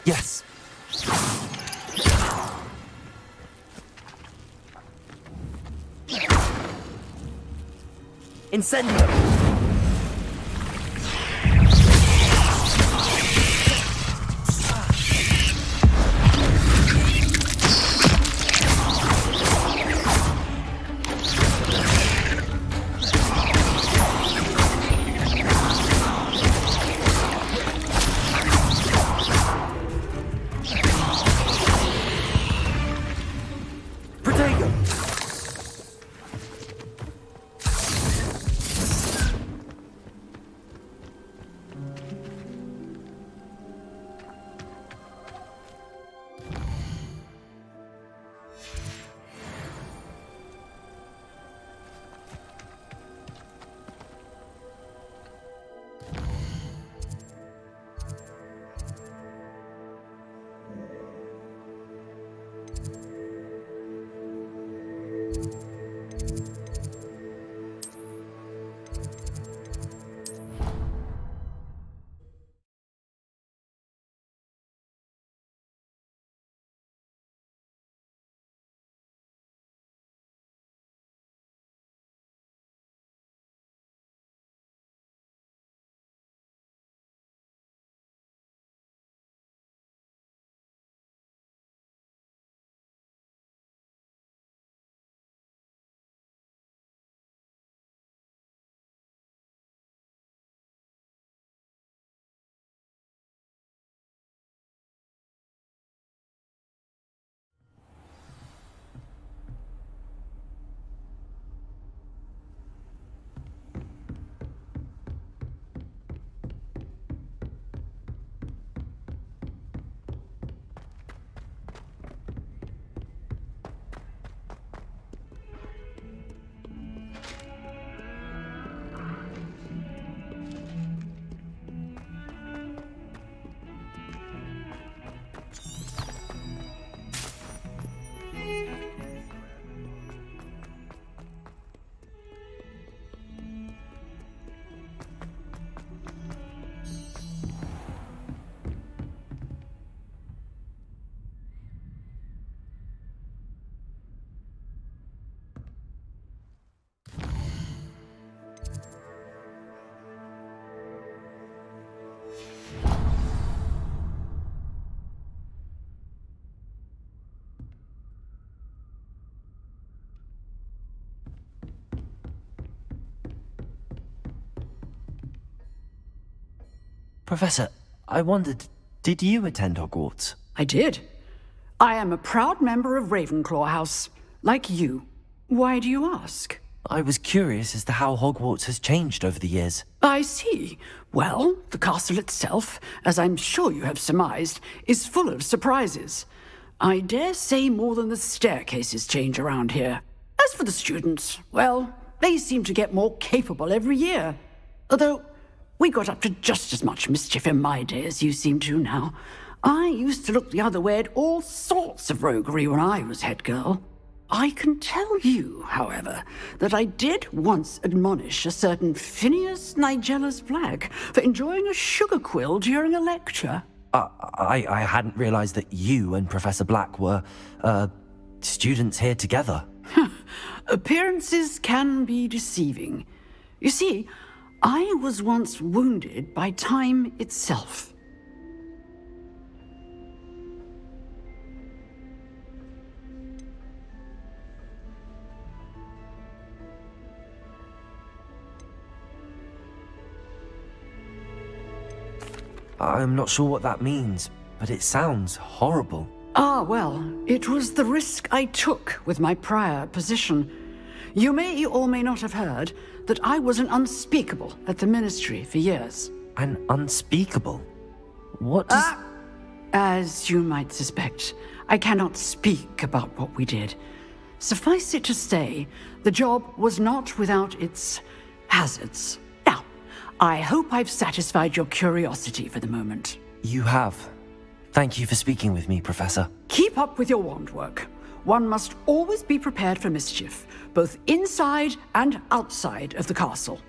Yes. Incendio! Professor, I wondered, did you attend Hogwarts? I did. I am a proud member of Ravenclaw House, like you. Why do you ask? I was curious as to how Hogwarts has changed over the years. I see. Well, the castle itself, as I'm sure you have surmised, is full of surprises. I dare say more than the staircases change around here. As for the students, well, they seem to get more capable every year. Although, we got up to just as much mischief in my day as you seem to now. I used to look the other way at all sorts of roguery when I was head girl. I can tell you, however, that I did once admonish a certain Phineas Nigella's Black for enjoying a sugar quill during a lecture. I hadn't realized that you and Professor Black were, students here together. Appearances can be deceiving. You see, I was once wounded by time itself. I'm not sure what that means, but it sounds horrible. Ah, well, it was the risk I took with my prior position. You may or may not have heard that I was an unspeakable at the Ministry for years. An unspeakable? What does... As you might suspect, I cannot speak about what we did. Suffice it to say, the job was not without its hazards. Now, I hope I've satisfied your curiosity for the moment. You have. Thank you for speaking with me, Professor. Keep up with your wand work. One must always be prepared for mischief, both inside and outside of the castle.